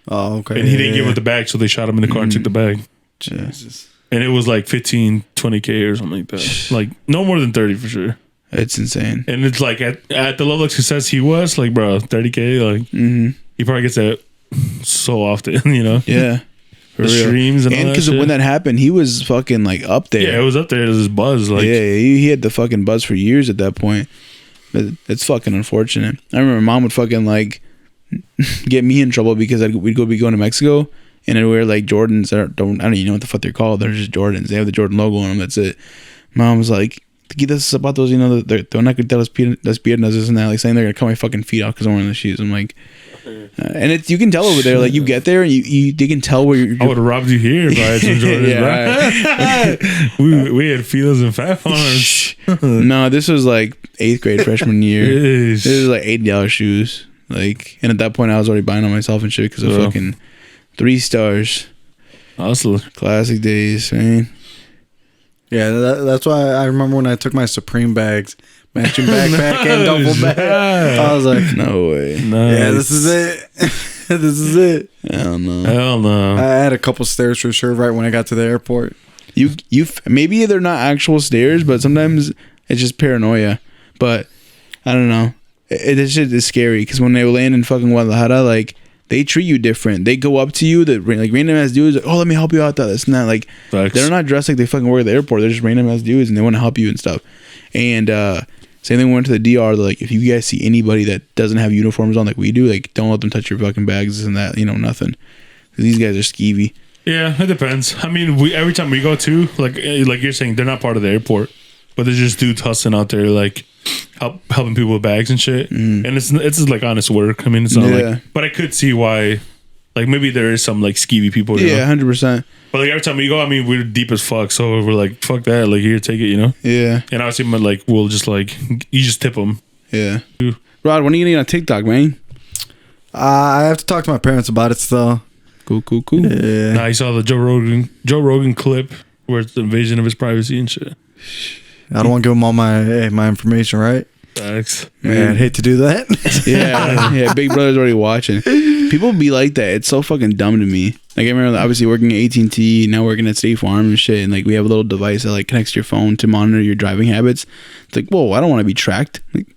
Oh, okay. and he didn't give up the bag, so they shot him in the car and took the bag. Jesus. And it was like 15, 20K or something like that. Like no more than 30 for sure. It's insane. And it's like at the level of success he was, like, bro, 30K, like he probably gets that so often, you know? Yeah. The streams and all that because shit. when that happened, he was fucking like up there. Yeah, it was up there as his buzz. Like, yeah, he had the fucking buzz for years at that point. But it's fucking unfortunate. I remember mom would fucking like get me in trouble because we'd be going to Mexico, and I wear like Jordans that don't even know what the fuck they're called. They're just Jordans. They have the Jordan logo on them. That's it. Mom was like, "Te quitas los zapatos, you know, they're not gonna tell us las piernas, this and that, like saying they're gonna cut my fucking feet off because I'm wearing the shoes." I'm like, and it's, you can tell over there, like you get there and they can tell where you're. I would have robbed you here if I had some Jordans, bro. we had feelers and fat farms. No, this was like 8th grade freshman year. Yes. This was like $80 shoes. Like, and at that point I was already buying on myself and shit because of fucking 3 stars. Hustler. Classic days, man. Yeah, that's why I remember when I took my Supreme bags, matching backpack and double bag. I was like, No way. Nice. yeah, this is it. This is it. Hell no. Hell no. I had a couple stairs for sure right when I got to the airport. You maybe they're not actual stairs, but sometimes it's just paranoia. But I don't know. This shit is scary because when they land in fucking Guadalajara, like they treat you different. They go up to you, that like random ass dudes, like, oh, let me help you out. This and that. Like Facts. they're not dressed like they fucking work at the airport. They're just random ass dudes and they want to help you and stuff. And same thing, we went to the DR. They're like, if you guys see anybody that doesn't have uniforms on like we do, like don't let them touch your fucking bags, this and that. You know, nothing. 'Cause these guys are skeevy. Yeah, it depends. I mean, every time we go to, like you're saying, they're not part of the airport, but they're just dudes hustling out there, like helping people with bags and shit. And it's just like honest work. I mean, it's not like, but I could see why, like maybe there is some like skeevy people. You know? 100%. But like every time we go, I mean, we're deep as fuck, so we're like, fuck that, like here, take it, you know. Yeah, And obviously, like we'll just like you just tip them. yeah. Rod, when are you gonna get on TikTok, man? I have to talk to my parents about it still. Cool. Yeah. Nah, you saw the Joe Rogan clip where it's the invasion of his privacy and shit. I don't want to give them all my information, right? Facts. Man, I'd hate to do that. Yeah. Big Brother's already watching. People be like that. It's so fucking dumb to me. Like I remember, obviously working at AT&T, now working at State Farm and shit, and like we have a little device that like connects to your phone to monitor your driving habits. It's like, whoa, I don't want to be tracked. Like,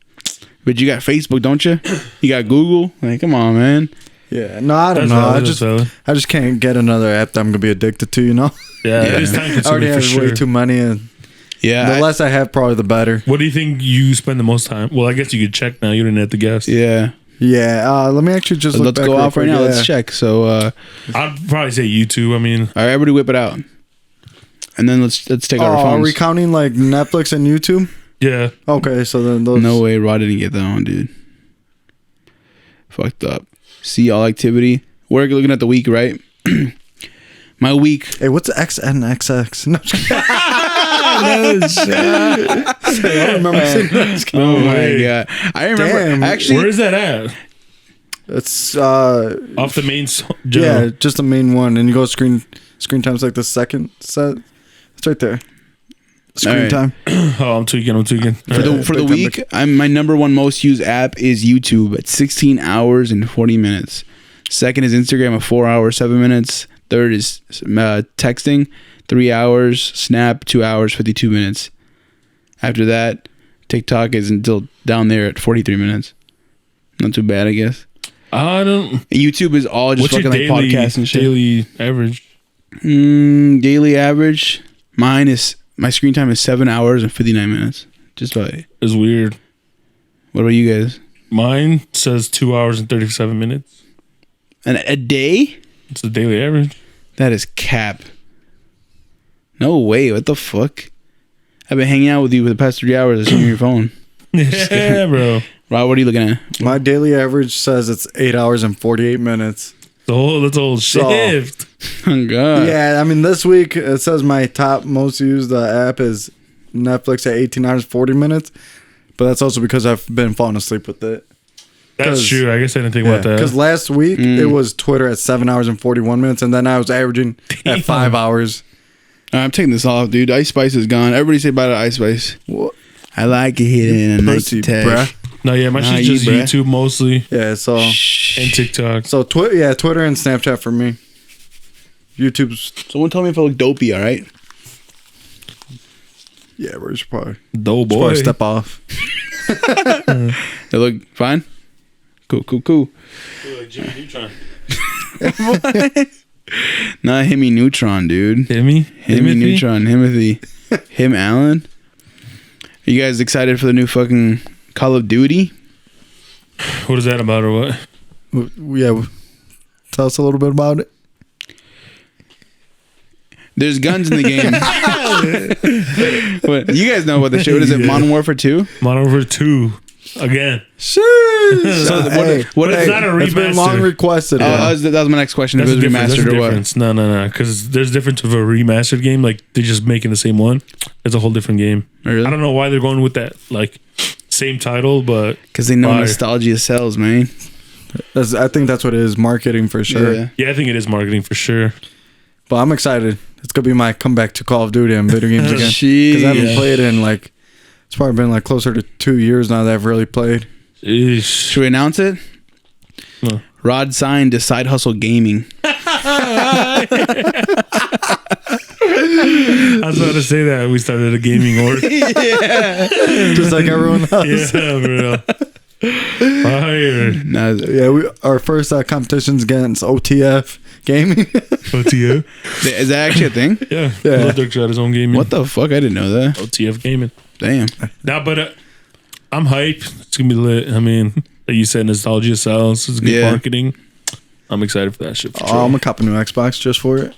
but you got Facebook, don't you? You got Google. Like, come on, man. Yeah, no, I don't That's know. valid, I just can't get another app that I'm gonna be addicted to. You know, Yeah, Yeah. it is time I already consuming for have sure. way too many, and Yeah, the less I have, probably the better. What do you think you spend the most time? Well, I guess you could check now. You didn't have to guess. yeah. Yeah, let me actually just look Let's back go real off right quick. now. Yeah. Let's check. So, all I'd probably say YouTube. I mean, right, everybody, whip it out, and then let's take out our Are phones. we counting like Netflix and YouTube? yeah. Okay, so then those. No way, Rod didn't get that on, dude. Fucked up. See all activity. We're looking at the week, right? My week. Hey, what's XNXX? No, just kidding. I don't remember seeing that. Oh my way. god! I remember. Damn. Actually, Where is that at? It's Off the main. yeah, just the main one, and you go screen time's like the second set. It's right there. Screen All right. time. Oh, I'm tweaking. for the Big week, my number one most used app is YouTube at 16 hours and 40 minutes. Second is Instagram at 4 hours 7 minutes. Third is texting, 3 hours. Snap, 2 hours 52 minutes. After that, TikTok is until down there at 43 minutes. Not too bad, I guess. I don't. And YouTube is all just What's your fucking like daily podcasts and shit. daily average? Daily average. My screen time is 7 hours and 59 minutes. Just about it. Is weird. What about you guys? Mine says 2 hours and 37 minutes. And a day? It's the daily average. That is cap. No way. What the fuck? I've been hanging out with you for the past 3 hours. I see you on your phone. Yeah, bro. Rob, what are you looking at? My daily average says it's 8 hours and 48 minutes. That's a whole shift. Oh, God. Yeah, I mean, this week it says my top most used app is Netflix at 18 hours 40 minutes, but that's also because I've been falling asleep with it. That's 'Cause- true. I guess I didn't think about that. Because last week it was Twitter at 7 hours and 41 minutes, and then I was averaging Damn. at 5 hours. All right, I'm taking this off, dude. Ice Spice is gone. Everybody say bye to Ice Spice. What? I like it hitting a nice Pussy, attack. bruh. No, yeah, my Nah, shit's you, just bruh. YouTube mostly Yeah, so and TikTok. Twitter and Snapchat for me. YouTube's Someone tell me if I look dopey, all right? yeah, we should probably Doughboy. step off. They look fine? Cool. Not Himmy Neutron, dude. Himmy? Himmy Neutron. Himothy. Him Allen. Are you guys excited for the new fucking Call of Duty? What is that about or what? Yeah, tell us a little bit about it. There's guns in the game. What, you guys know what the shit. What is it? Modern Warfare 2? Modern Warfare 2 again. So Hey, what It's is not a it's been remaster. long requested. bro. that was my next question. If That's it was different. That's remastered or what? difference. No. Because there's a difference of a remastered game. Like they're just making the same one. It's a whole different game. Really? I don't know why they're going with that. Like same title, but Because they know Fire. nostalgia sells, man. I think that's what it is, marketing for sure. Yeah. yeah, I think it is marketing for sure. But I'm excited. It's gonna be my comeback to Call of Duty and video games again. She. Because I haven't played in like, it's probably been like closer to 2 years now that I've really played. Eesh. Should we announce it? No. Rod signed to Side Hustle Gaming. I was about to say that we started a gaming org. Just like everyone else. Yeah, bro. Fire. No, Yeah, our first competition's against OTF Gaming. OTF. is that actually a thing? Yeah. Yeah. Lil Durk got his own gaming. What the fuck? I didn't know that. OTF gaming. Damn. Nah, but I'm hype. It's gonna be lit. I mean, like you said, nostalgia sells. It's good Yeah. marketing. I'm excited for that shit. For Oh, sure. I'm gonna cop a new Xbox just for it.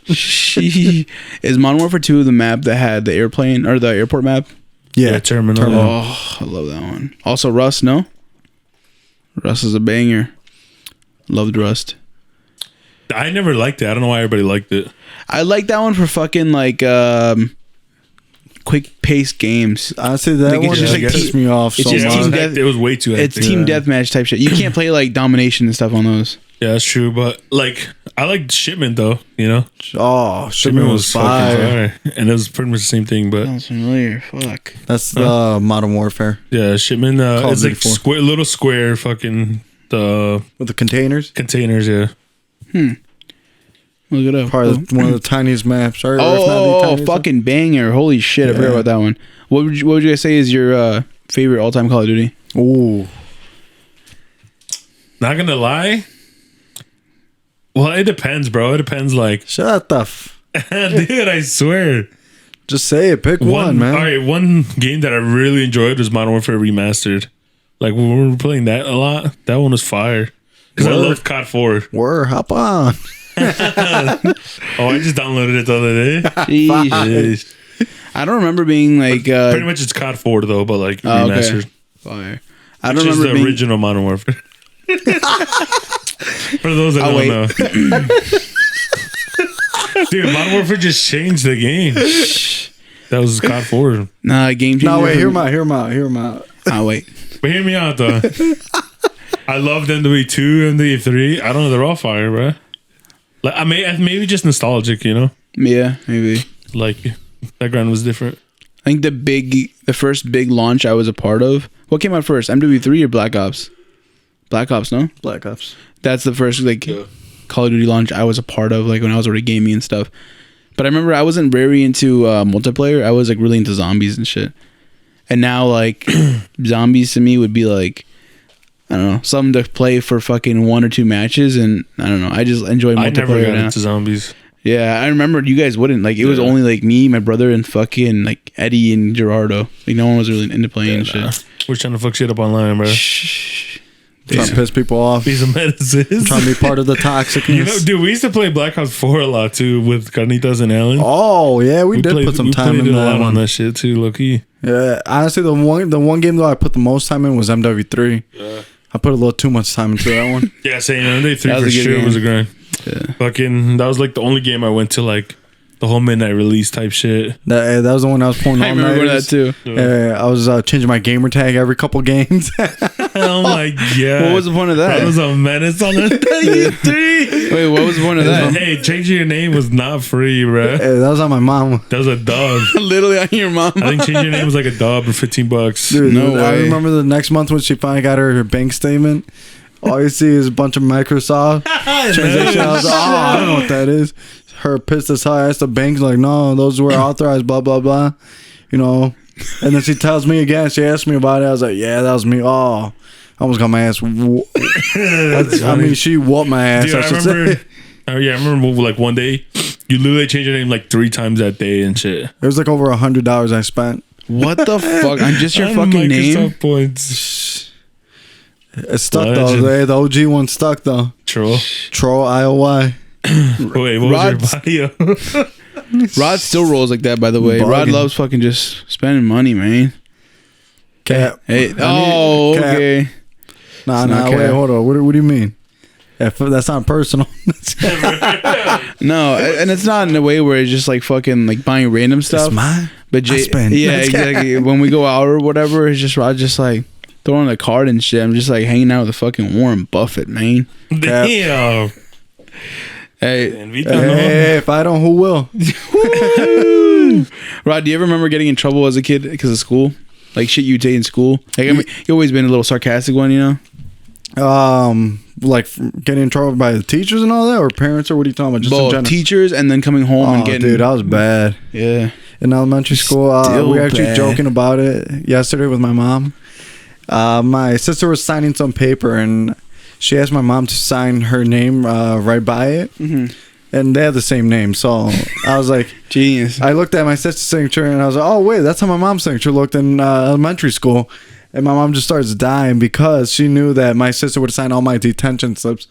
Is Modern Warfare 2 the map that had the airplane or the airport map? yeah, terminal. Oh, I love that one. Also, Rust, no? Rust is a banger. Loved Rust. I never liked it. I don't know why everybody liked it. I like that one for fucking like quick paced games. Honestly, that Like, it's one just just like pissed team- me off it's so just Yeah, much. team it was, death- it was way too It's hectic. team deathmatch type shit. You can't play like domination and stuff on those. Yeah, that's true. But like, I liked Shipment though. You know, Oh, Shipment was fire. fucking fire, and it was pretty much the same thing. But Sounds familiar. Fuck. That's the Modern Warfare yeah, Shipment. Call of It's like Duty 4. square, little square, fucking the with the containers. containers. Yeah, Look it up. Probably one of the tiniest maps. Or if not the Oh, tiniest. fucking banger. Holy shit. I forgot Yeah. about that one. What would you guys say is your favorite all time Call of Duty? Ooh, not gonna lie. Well, it depends, bro. It depends. Like, shut the. dude, I swear. Just say it. Pick one, man. All right, one game that I really enjoyed was Modern Warfare Remastered. Like when we were playing that a lot, that one was fire. Because I Word. love COD 4. Word, hop on. Oh, I just downloaded it the other day. Jeez. Jeez. I don't remember being like Pretty much it's COD 4 though, but like Oh, okay. remastered. fire. I Which don't is remember the being original Modern Warfare. For those that I'll don't wait. know. Dude, Modern Warfare just changed the game. That was COD 4. Nah, game changer. No, wait, for hear me. him out. Hear him out. Oh wait. But hear me out though. I loved MW2, MW3. I don't know, they're all fire, bro. Like I maybe just nostalgic, you know? Yeah, maybe. Like background was different. I think the first big launch I was a part of. What came out first? MW3 or Black Ops? Black Ops, no? Black Ops. That's the first like Call of Duty launch I was a part of, like when I was already gaming and stuff. But I remember I wasn't very into multiplayer. I was like really into zombies and shit. And now like zombies to me would be like, I don't know, something to play for fucking 1 or 2 matches, and I don't know. I just enjoy I never multiplayer got now. into zombies. Yeah, I remember you guys wouldn't. Like it was Yeah. only like me, my brother, and fucking like Eddie and Gerardo. Like no one was really into playing and Nah. shit. We're trying to fuck shit up online, bro. Shh. Trying to piss people off. Piece of medicine. Trying to be part of the toxicness. You know, dude, we used to play Black Ops 4 a lot too with Carnitas and Alan. Oh yeah, we did put some time in a that lot on one. that shit too, low key. Yeah, honestly, the one game though I put the most time in was MW3. I put a little too much time into that one. Yeah, saying MW3 That was for a good sure game. was a grind. Yeah. Fucking, that was like the only game I went to like the whole midnight release type shit. That was the one I was pulling I all remember going to that nighters. too. I was changing my gamer tag every couple games. Oh my god. What was the point of That that? was a menace on the MW3. Wait, what was the point of that? Hey, changing your name was not free, bro. Hey, that was on my mom. That was a dub. Literally on your mom. I think changing your name was like a dub for $15. Dude, No I way. remember the next month when she finally got her bank statement. All you see is a bunch of Microsoft transactions. I was like, oh, I don't know what that is. Her pissed as hell. I asked the bank, like, no, those were authorized, blah, blah, blah. You know. And then she tells me again, she asked me about it. I was like, yeah, that was me. Oh, I almost got my ass. I mean, she whooped my ass. Dude, I I should remember. say. Oh yeah, I remember like one day you literally changed your name like 3 times that day and shit. It was like over $100 I spent. What the fuck? I'm just your On fucking Microsoft name. points. It stuck Legend. though. The OG one stuck though. Troll. Troll IOY. Wait, what Rod's- was your bio? Rod still rolls like that, by the way. Bugging. Rod loves fucking just spending money, man. Cap. Hey, Cap. okay. Nah, It's not wait, cap. hold on. What do you mean? That's not personal. No, and it's not in a way where it's just like fucking like buying random stuff. It's mine. But I spend. yeah, exactly. When we go out or whatever, it's just Rod just like throwing the card and shit. I'm just like hanging out with the fucking Warren Buffett, man. Damn. Hey, And Vito, no. Hey, if I don't, who will? Rod, do you ever remember getting in trouble as a kid because of school? Like shit you did in school? Like I mean, you always been a little sarcastic one, you know? Like getting in trouble by the teachers and all that, or parents, or what are you talking about? Just in Both general? teachers and then coming home and Oh, getting. dude, I was bad Yeah. in elementary school. Still We were actually bad. joking about it yesterday with my mom. My sister was signing some paper, and she asked my mom to sign her name right by it, and they have the same name. So I was like, Genius. I looked at my sister's signature, and I was like, oh wait, that's how my mom's signature looked in elementary school. And my mom just starts dying because she knew that my sister would sign all my detention slips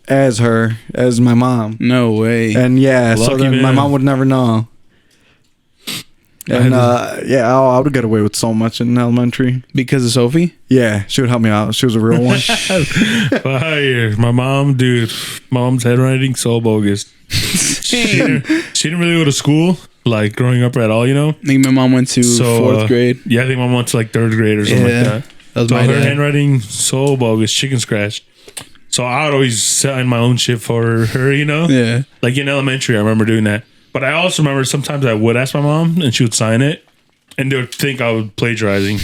as my mom. No way. And yeah, so Lucky then my man. mom would never know. And yeah, I would get away with so much in elementary. Because of Sophie? Yeah, she would help me out. She was a real one. Fire. My mom, dude. Mom's handwriting so bogus. She didn't really go to school, like growing up at all, you know? I think my mom went to fourth grade. Yeah, I think my mom went to like third grade or something Yeah. like that. That was So my her dad. handwriting so bogus, chicken scratch. So I would always sign my own shit for her, you know? Yeah. Like in elementary, I remember doing that. But I also remember sometimes I would ask my mom and she would sign it and they would think I was plagiarizing.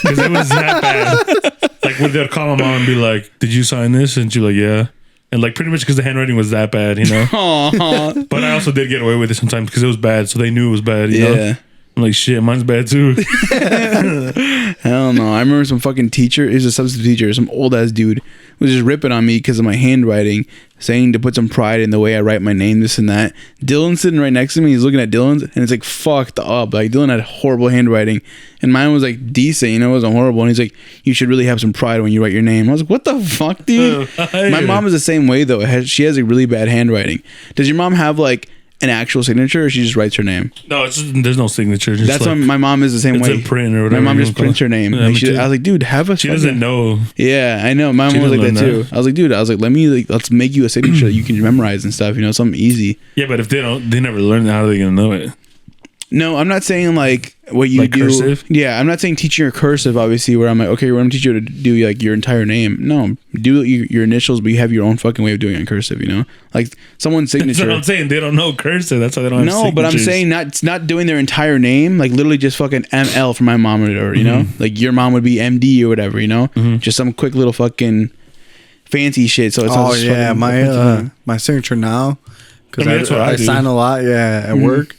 Because it was that bad. Like when they'd call my mom and be like, did you sign this? And she'd be like, yeah. And like pretty much because the handwriting was that bad, you know? Aw. But I also did get away with it sometimes because it was bad. So they knew it was bad, you know? Yeah. I'm like, shit, mine's bad too. Hell no. I remember some fucking teacher, he was a substitute teacher, some old ass dude, was just ripping on me because of my handwriting, saying to put some pride in the way I write my name, this and that. Dylan's sitting right next to me. He's looking at Dylan's and it's like fucked up. Like Dylan had horrible handwriting and mine was like decent, you know, it wasn't horrible. And he's like, you should really have some pride when you write your name. I was like, what the fuck, dude? My mom is the same way though. She has a really bad handwriting. Does your mom have like an actual signature or she just writes her name? No, it's just, there's no signature. Just That's like, why my mom is the same it's way. in print or My whatever. mom you just wanna prints call her it. name. Yeah, Like, me too. I was like, dude, have a She fucking- doesn't know. Yeah, I know. My She mom was like doesn't that learn too. I was like, dude, let me like, let's make you a signature that you can memorize and stuff. You know, something easy. Yeah, but if they never learn it, how are they gonna know it? No, I'm not saying like what you Like do. cursive? Yeah, I'm not saying teaching your cursive. Obviously, where I'm like, okay, we're gonna teach you to do like your entire name. No, do your initials, but you have your own fucking way of doing it in cursive. You know, like someone's That's what signature. I'm saying. They don't know cursive. That's why they don't have No, but I'm signatures. saying not doing their entire name, like literally just fucking ML for my mom or whatever, you know? Like your mom would be MD or whatever, you know? Just some quick little fucking fancy shit. So it's Oh not just yeah, fucking- my signature now, because I mean, that's what I do. sign a lot. Yeah, at work.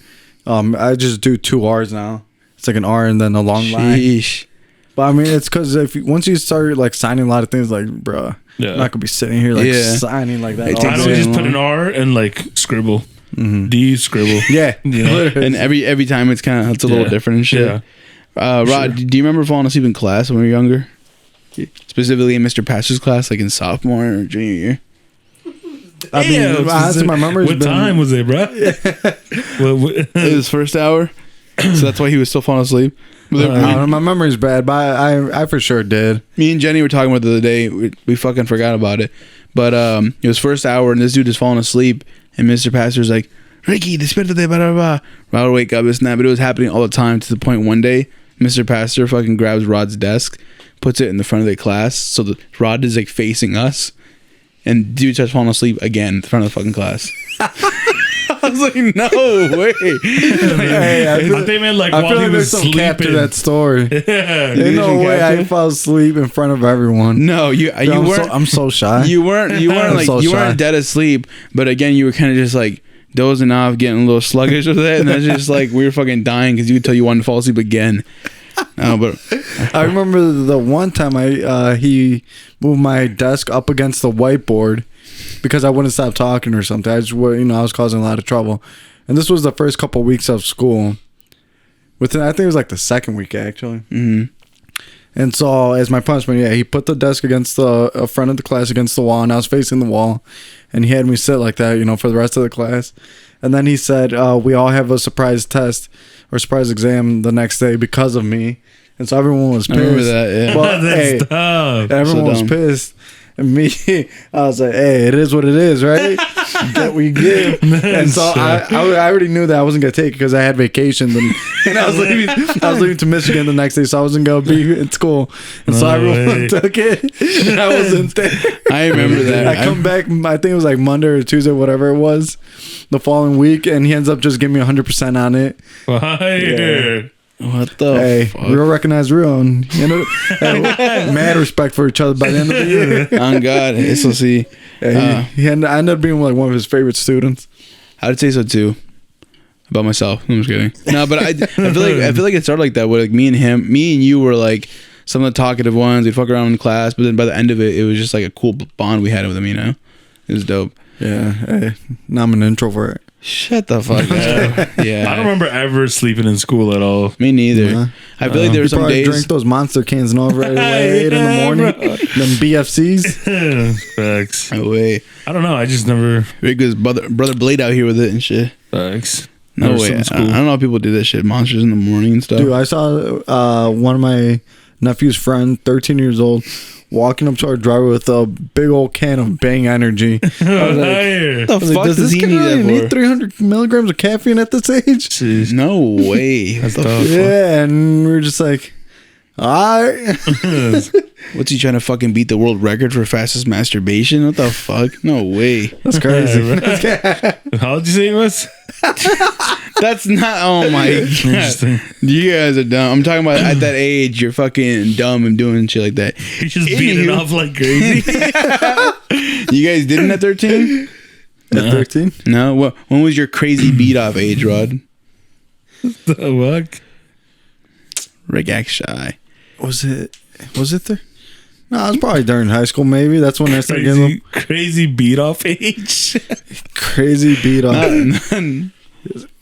I just do 2 R's now. It's like an R and then a long line. Sheesh. But I mean, it's because once you start like signing a lot of things, like, bruh, Yeah. I'm not gonna be sitting here like Yeah. signing like that. It all I takes day. don't just long. put an R and like scribble. D scribble. Yeah, You know? And every time it's kind of it's a little Yeah. different and shit. Yeah. Rod, do you remember falling asleep in class when we were younger? Specifically in Mr. Pastor's class, like in sophomore or junior year. I mean, Yeah, honestly, my memory's what been. time was it, bro? It was first hour, so that's why he was still falling asleep. But I don't know, my memory's bad, but I for sure did. me and Jenny were talking about it the other day. We fucking forgot about it. But it was first hour, and this dude is falling asleep, and Mr. Pastor's like, Ricky, despiertate, blah, blah, blah. Rod would wake up, this and that. But it was happening all the time to the point one day, Mr. Pastor fucking grabs Rod's desk, puts it in the front of the class, so the Rod is like facing us, and dude starts falling asleep again in front of the fucking class. I was like, no way. Hey, I I feel, think meant like I while feel he like there's was some cap to sleeping. that story. Yeah. Ain't no Asian way I captain? fell asleep in front of everyone. No, you weren't. I'm so shy. You weren't I'm like so you shy. weren't dead asleep, but again, you were kind of just like dozing off, getting a little sluggish with it, and that's just like we were fucking dying because you could tell you wanted to fall asleep again. No, but I remember the one time he moved my desk up against the whiteboard because I wouldn't stop talking or something. I just I was causing a lot of trouble, and this was the first couple weeks of school. I think it was like the second week actually. mhm. And so as my punishment, he put the desk against the front of the class against the wall, and I was facing the wall, and he had me sit like that, for the rest of the class. And then he said, we all have a surprise test or surprise exam the next day because of me. And so everyone was pissed. I remember that, yeah. But, That's tough. everyone So was dumb. pissed. And me, I was like, hey, it is what it is, right? You get what you give. And so I already knew that I wasn't going to take it because I had vacations. And I was leaving to Michigan the next day, so I wasn't going to be in school. And so No everyone way. took it. And I wasn't there. I remember that. I come back, I think it was like Monday or Tuesday, whatever it was, the following week. And he ends up just giving me 100% on it. Fire. What the Hey, fuck? real recognize real. And mad respect for each other by the end of the year. On God, SLC. Yeah, I ended up being like one of his favorite students. I'd say so too. About myself. I'm just kidding. No, but I feel like it started like that. Where like me and you were like some of the talkative ones. We'd fuck around in class, but then by the end of it, it was just like a cool bond we had with him. It was dope. Yeah, hey, now I'm an introvert. Shut the fuck up. Yeah, I don't remember ever sleeping in school at all. Me neither. Yeah. I feel like there were You some probably days. drank those Monster cans and all right away 8 in the morning. Them BFCs. Facts. No way. I don't know. I just never. Rico's brother Blade out here with it and shit. Facts. No Never way. slept in I school. don't know how people do that shit. Monsters in the morning and stuff. Dude, I saw one of my nephew's friend, 13 years old, walking up to our driveway with a big old can of Bang Energy. I was like, Fire. What the I was like, fuck does this he kid need really that need for? 300 milligrams of caffeine at this age? Jeez. No way. That's What the tough. Yeah, and we were just like, all right. What's he trying to fucking beat the world record for fastest masturbation? What the fuck? No way. That's crazy. How did you say it was? That's not. Oh my god. Interesting. You guys are dumb. I'm talking about at that age, you're fucking dumb and doing shit like that. He's just beating Anywho. off like crazy. You guys didn't at 13? At 13? No. What? When was your crazy beat off age, Rod? The fuck? Rick act shy. Was it there? No, it was probably during high school, maybe. That's when I started getting Crazy beat off age. crazy beat off. None.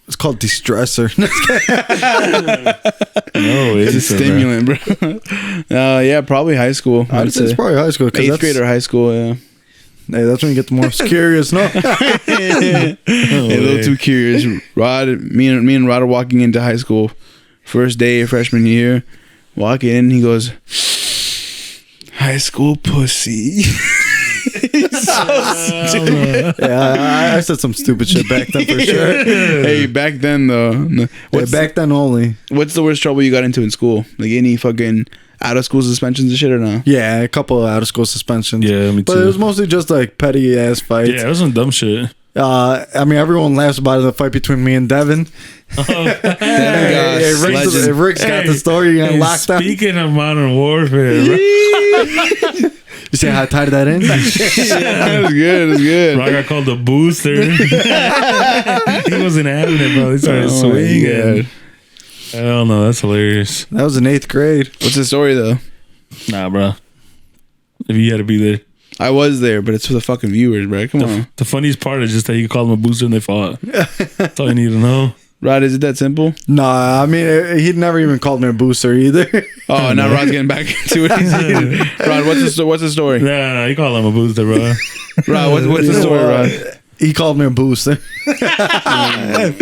It's called distressor. No, It's a stimulant, bro. Yeah, probably high school. I'd It's say probably high school. 'Cause 8th that's, grade or high school. Yeah. Hey, that's when you get the most curious, no? A little too curious. Rod, me and Rod are walking into high school, first day of freshman year. Walk in, he goes, "High school pussy." Yeah, I said some stupid shit back then for sure. Hey, back then though, Yeah, back then only. what's the worst trouble you got into in school? Like any fucking out of school suspensions and shit or no? Yeah, a couple of out of school suspensions. Yeah, me But too. it was mostly just like petty ass fights. Yeah, it was some dumb shit. I mean, everyone laughs about the fight between me and Devin. Hey, Rick's got the story and locked down. Speaking of Modern Warfare, bro, You see how I tied that in? That was good. It was good. I got called a booster. He wasn't having it, bro. He started Oh my swinging. God. Hell no, that's hilarious. That was in 8th grade. What's the story though? Nah, bro. If you had to be there. I was there, but it's for the fucking viewers, bro. Come on, The funniest part is just that you called him a booster and they fought. That's all you need to know. Rod. Is it that simple? Nah, I mean, he'd never even called me a booster either. Oh, now Rod's getting back into it. Rod, what's the story? Nah, you call him a booster, bro. Rod, what's the story, Rod? He called me a booster.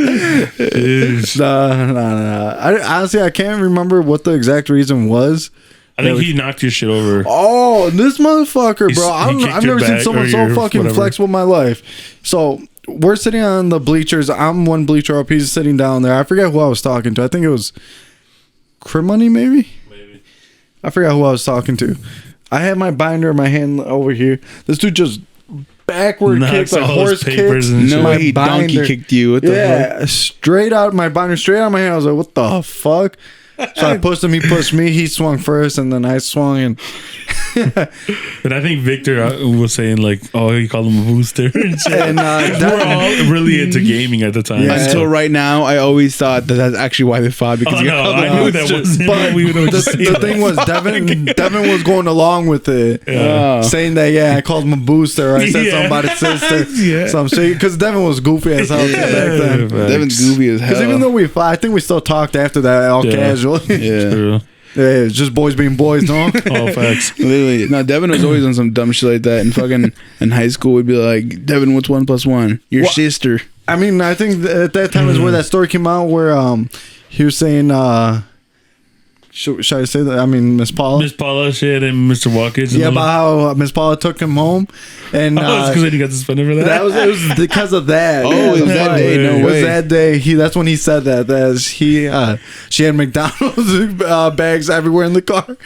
Jeez. Nah. Honestly, I can't remember what the exact reason was. I think he knocked your shit over. Oh, this motherfucker, He bro. kicked I've your never seen back someone or so your fucking whatever. flexible in my life. So we're sitting on the bleachers. I'm one bleacher up. He's sitting down there. I forget who I was talking to. I think it was Crib Money, maybe? Maybe. I forgot who I was talking to. I had my binder in my hand over here. This dude just backward Knocks kicks, like all his horse papers kicks. and No shit. way, he donkey kicked you. What the fuck? Yeah, straight out my binder, straight out of my hand. I was like, what the fuck? So I pushed him, he pushed me, he swung first, and then I swung, and And I think Victor was saying like, "Oh, he called him a booster." And shit. And, we're all really into gaming at the time. Yeah. Until right now, I always thought that that's actually why they fought because Oh you no, called I them knew that boosters. wasn't. But we would the thing was, Devin was going along with it, Oh. saying that I called him a booster. Or I said Yeah. something about his sister, Yeah. some shit. Because Devin was goofy as hell back then. Devin's goofy as hell. Because even though we fought, I think we still talked after that, all Yeah. casual. yeah. True. Yeah, it's just boys being boys, no? All facts. Literally, no. Devin was always on some dumb shit like that. And fucking in high school, we'd be like, Devin, what's 1 + 1? Your What? sister. I mean, I think at that time is where that story came out where he was saying, should I say that? I mean, Miss Paula. Miss Paula shit and Mr. Watkins. Yeah, about how Miss Paula took him home, and Oh, it's because he got suspended for that. it was because of that. Oh, Yeah, it was that's that right. day. No It was way. that day. That's when he said that. She had McDonald's bags everywhere in the car.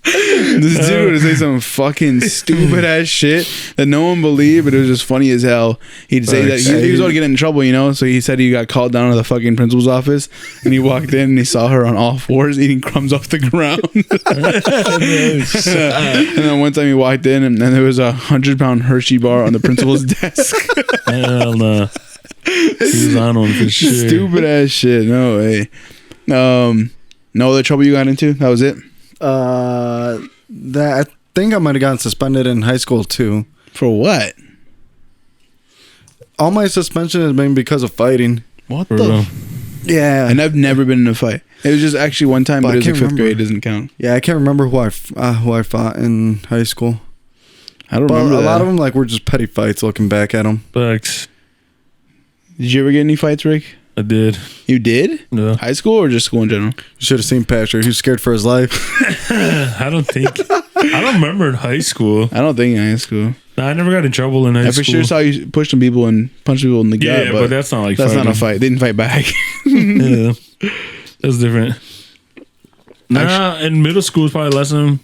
This dude would say some fucking stupid ass shit that no one believed, but it was just funny as hell. He'd say that he was going to get in trouble, you know. So he said he got called down to the fucking principal's office, and he walked in and he saw her on all fours eating crumbs off the ground. And then one time he walked in, and then there was a 100-pound Hershey bar on the principal's desk. Hell no. He was on one for sure. Stupid ass shit. No way. No other trouble you got into? That was it. That I think I might have gotten suspended in high school too. For what? All my suspension has been because of fighting. What For the? real. Yeah, And I've never been in a fight. It was just actually one time, But but I it was like can't 5th grade. remember. Doesn't count. yeah, I can't remember who I fought in high school. I don't But remember a that. lot of them were just petty fights. Looking back at them, Facts. Did you ever get any fights, Rick? I did. You did? No. High school or just school in general? you should have seen Patrick. He was scared for his life. I don't think. I don't remember in high school. I don't think in high school. Nah, I never got in trouble in high I school. for sure saw you push some people and punch people in the yeah, gut, but that's not like that's not a fighting. fight. They didn't fight back. Yeah, that's different. Nah, in middle school was probably less than.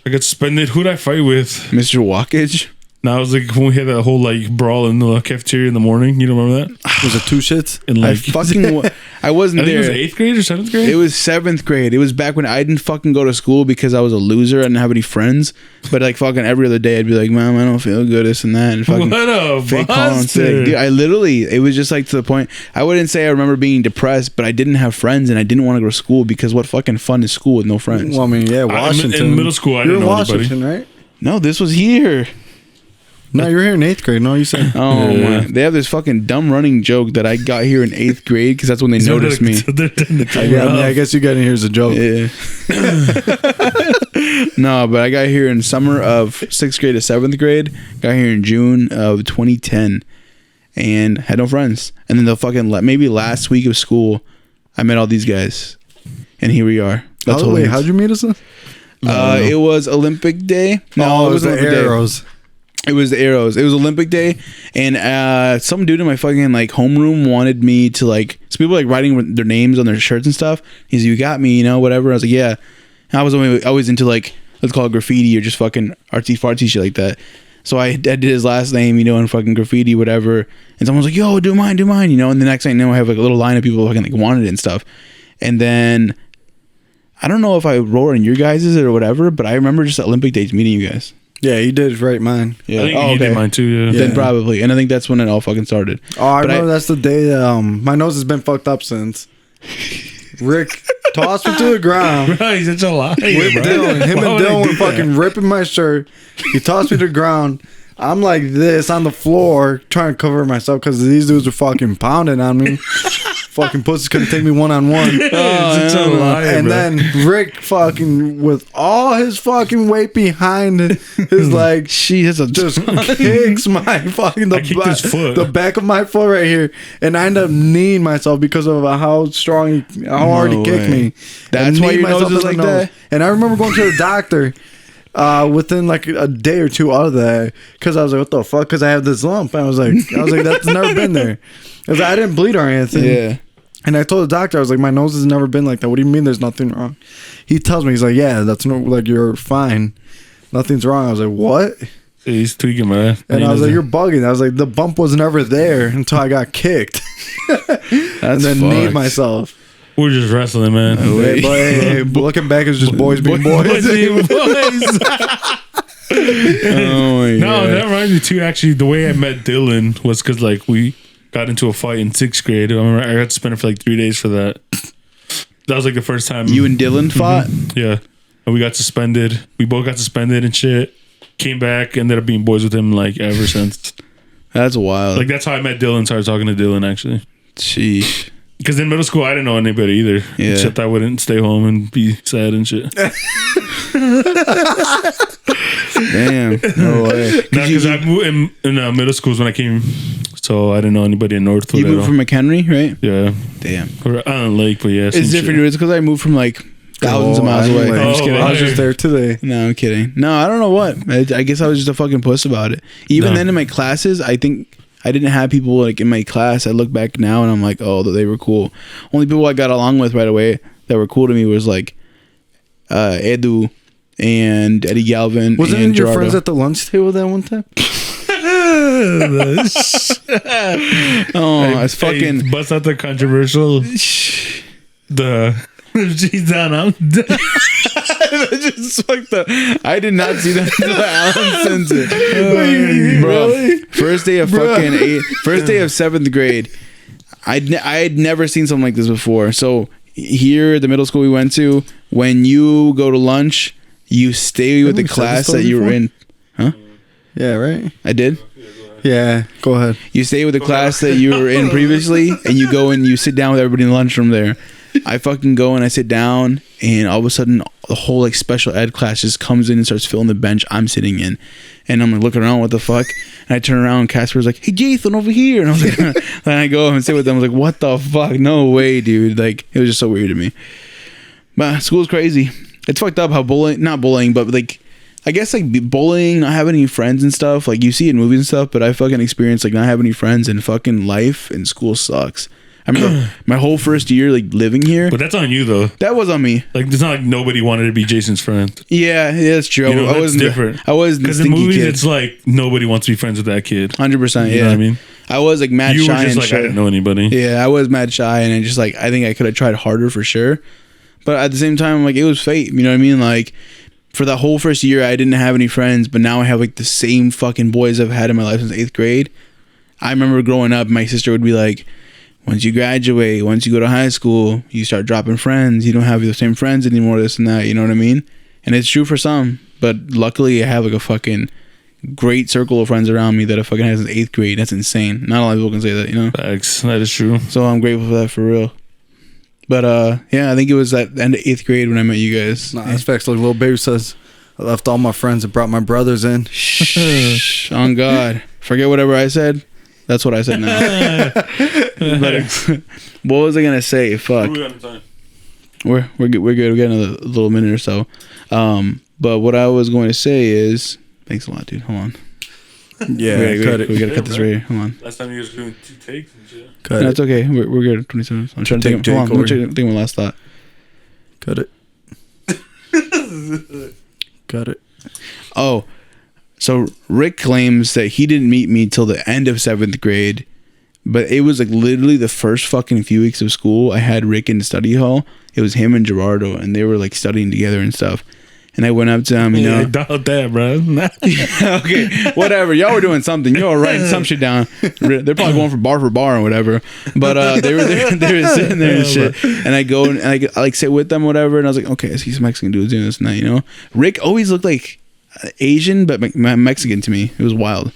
I got suspended. Who'd I fight with? Mr. Walkage? Now it was like when we had that whole like brawl in the cafeteria in the morning. You don't remember that? Was it two shits? And I like, fucking I wasn't I think it was there. 8th grade or 7th grade. It was 7th grade. It was back when I didn't fucking go to school because I was a loser. I didn't have any friends. But like fucking every other day, I'd be like, "Mom, I don't feel good, this and that," and fucking What a fake calling sick. bastard. Dude, I literally, it was just like to the point. I wouldn't say I remember being depressed, but I didn't have friends and I didn't want to go to school because what fucking fun is school with no friends? Well, I mean, yeah, Washington. in middle school, I You're didn't in know anybody. Washington, right? No, this was here. No, you're here in 8th grade. No, you said. Oh Yeah. my! They have this fucking dumb running joke that I got here in 8th grade because that's when they So noticed they're- me. so they're trying to cover Yeah, I mean, up. I guess you got in here as a joke. Yeah. No, but I got here in summer of 6th grade to 7th grade. Got here in June of 2010, and had no friends. And then the fucking maybe last week of school, I met all these guys, and here we are. That's all it Wait, is. how'd you meet us? Then? It was Olympic Day. No, it was the Olympic Day. arrows. It was the arrows. It was Olympic Day, and some dude in my fucking like homeroom wanted me to like. So people like writing their names on their shirts and stuff. He's like, "You got me," you know, whatever. I was like, "Yeah." And I was always into like, let's call it graffiti or just fucking artsy fartsy shit like that. So I did his last name, you know, and fucking graffiti, whatever. And someone was like, "Yo, do mine," you know. And the next thing I know, I have like a little line of people who fucking like wanted it and stuff. And then I don't know if I wrote in your guys's or whatever, but I remember just at Olympic Days meeting you guys. Yeah, you did right, mine. Yeah. I think Oh, you okay. did mine too. Yeah. Then probably, and I think that's when it all fucking started. Oh, I But remember that's the day. My nose has been fucked up since. Rick tossed me to the ground. Bro, he's such a liar, bro. With Dylan, him Why and would I Dylan do were fucking that? ripping my shirt. He tossed me to the ground. I'm like this on the floor trying to cover myself because these dudes were fucking pounding on me. Fucking pussies couldn't take me one-on-one. He's such a liar, And bro. then Rick fucking with all his fucking weight behind his like She has a just kicks my fucking I kicked his foot. the back of my foot right here, and I end up kneeing myself because of how how hard No he kicked way. me. That's And why kneed your nose myself is in the like nose. that? And I remember going to the doctor within like a day or two out of that because I was like, "What the fuck?" Because I have this lump. And I was like, "That's never been there." Because I didn't bleed or anything. Yeah. And I told the doctor, I was like, "My nose has never been like that. What do you mean there's nothing wrong?" He tells me, he's like, "Yeah, that's no, like, you're fine. Nothing's wrong." I was like, "What?" He's tweaking, man. And I was like, "You're bugging." I was like, "The bump was never there until I got kicked." That's And then fucked. kneed myself. we're just wrestling, man. Wait. But hey, looking back, it's just boys being boys. Boys being boys. Oh my No, God. that reminds me too. Actually, the way I met Dylan was because like we got into a fight in 6th grade. I remember I got to spend it for like 3 days for that. That was like the first time You and Dylan fought? yeah, and we got suspended. We both got suspended and shit. Came back, ended up being boys with him like ever since. That's wild. Like that's how I met Dylan. Started talking to Dylan actually. Sheesh. Because in middle school, I didn't know anybody either. Yeah. Except I wouldn't stay home and be sad and shit. Damn, no way. Because I moved in middle schools when I came, so I didn't know anybody in Northwood. You at moved all. from McHenry, right? Yeah. Damn. Or Island Lake, but yeah. It's different. It's because I moved from like thousands of miles away. I'm just Oh, kidding. I was just there today. No, I'm kidding. No, I don't know what. I guess I was just a fucking puss about it. Even then in my classes, I think I didn't have people like in my class. I look back now and I'm like, oh, they were cool. Only people I got along with right away that were cool to me was like Edu and Eddie Galvin. Wasn't and it your Gerardo. friends at the lunch table that one time? Oh, it's fucking. Hey, bust out the controversial. The she's down. I'm done. Just fucked up. I did not see that until Alan sends it. Bro, first day of fucking first day of 7th grade. I had never seen something like this before. So here at the middle school we went to, when you go to lunch, you stay with the we said class this that you were before? in. Yeah, right? I did. Yeah, go ahead. You stay with the class that you were in previously, and you go and you sit down with everybody in the lunchroom there. I fucking go and I sit down, and all of a sudden, the whole like special ed class just comes in and starts filling the bench I'm sitting in, and I'm like looking around, what the fuck? And I turn around, and Casper's like, "Hey, Jason, over here," and I was like, and I go and sit with them. I was like, "What the fuck? No way, dude!" Like it was just so weird to me. But school's crazy. It's fucked up how not bullying, but like. I guess like bullying, not having any friends and stuff. Like you see it in movies and stuff, but I fucking experienced like not having any friends, and fucking life in school sucks. I remember my whole first year like living here. But that's on you though. That was on me. Like it's not like nobody wanted to be Jason's friend. Yeah, that's true. You know, I that's wasn't different. I was the Because in stinky movies, kid. it's like nobody wants to be friends with that kid. 100%. You Yeah, know what I mean? I was like mad You shy were just and like, shit. I didn't know anybody. Yeah, I was mad shy, and I just like I think I could have tried harder for sure. But at the same time, like it was fate. You know what I mean? Like for that whole first year, I didn't have any friends, but now I have like the same fucking boys I've had in my life since 8th grade. I remember growing up, my sister would be like, once you graduate, once you go to high school, you start dropping friends. You don't have the same friends anymore, this and that. You know what I mean? And it's true for some, but luckily I have like a fucking great circle of friends around me that I fucking had since 8th grade. That's insane. Not a lot of people can say that, you know? Facts. That is true. So I'm grateful for that for real. But yeah, I think it was at the end of 8th grade when I met you guys. Nah, that's facts. Like little baby says, I left all my friends and brought my brothers in. Shh, on God. Forget whatever I said. That's what I said now. But, what was I gonna say? Fuck. We're good. We're good. We got another little minute or so. But what I was going to say is, thanks a lot, dude. Hold on. Yeah, we cut it. gotta cut this right here. Hold on. Last time you was doing 2 takes and shit. Cut No, it. it's okay. We're good. 27. I'm trying to think. Take Hold on. Corey. I'm trying to think of my last thought. Cut it. Cut it. Oh, so Rick claims that he didn't meet me till the end of 7th grade, but it was like literally the first fucking few weeks of school. I had Rick in the study hall. It was him and Gerardo, and they were like studying together and stuff. And I went up to him, you know. I doubt that, bro. Okay, whatever. Y'all were doing something. Y'all were writing some shit down. They're probably going from bar or whatever. But they were there. They were sitting there and shit. And I go and I like sit with them, whatever. And I was like, okay, I see some Mexican dudes doing this and that. You know, Rick always looked like Asian, but Mexican to me. It was wild.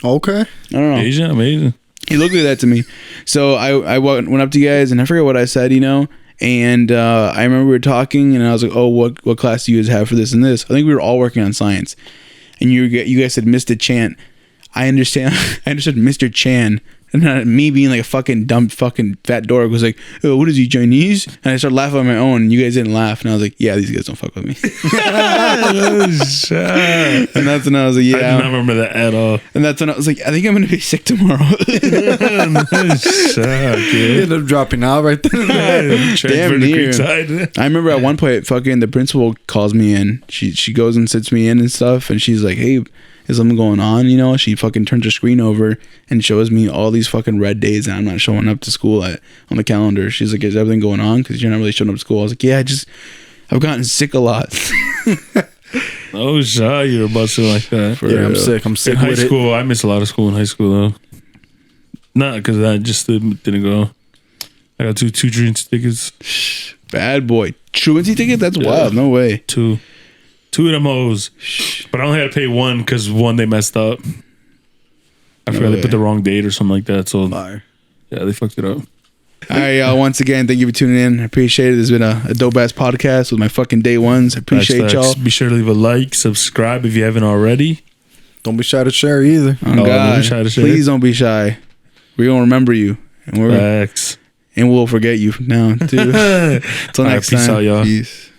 Okay. I don't know. Asian, amazing. He looked like that to me. So I went up to you guys and I forget what I said, you know. And I remember we were talking and I was like, oh, what class do you guys have for this and this? I think we were all working on science. And you guys said Mr. Chan. I understood Mr. Chan. And not me being like a fucking dumb fucking fat dork was like, oh, what is he, Chinese? And I started laughing on my own. And you guys didn't laugh. And I was like, yeah, these guys don't fuck with me. And that's when I was like, yeah. I do not remember that at all. And that's when I was like, I think I'm going to be sick tomorrow. You ended up dropping out right there. Damn near. near. I remember at one point, fucking the principal calls me in. She goes and sits me in and stuff, and she's like, "Hey, is something going on?" You know, she fucking turns her screen over and shows me all these fucking red days, and I'm not showing up to school on the calendar. She's like, "Is everything going on? Because you're not really showing up to school." I was like, "Yeah, I've gotten sick a lot." Oh, shit, you're busting like that. Yeah, I'm sick. I'm In sick high with it. school, I missed a lot of school in high school, though. Not because I just didn't go. I got two truancy tickets. Bad boy, truancy ticket? That's wild. No way. Two of them hoes. But I only had to pay one because one they messed up. I forgot No they put way. the wrong date or something like that. So Fire. yeah, they fucked it up. All right, y'all. Once again, thank you for tuning in. I appreciate it. This has been a dope ass podcast with my fucking day ones. I appreciate y'all. Be sure to leave a like, subscribe if you haven't already. Don't be shy to share either. Oh, don't God. be shy to share. Please don't be shy. We're going to remember you. And Facts. we'll forget you from now, too. Until All right, next peace time. out, y'all. Peace.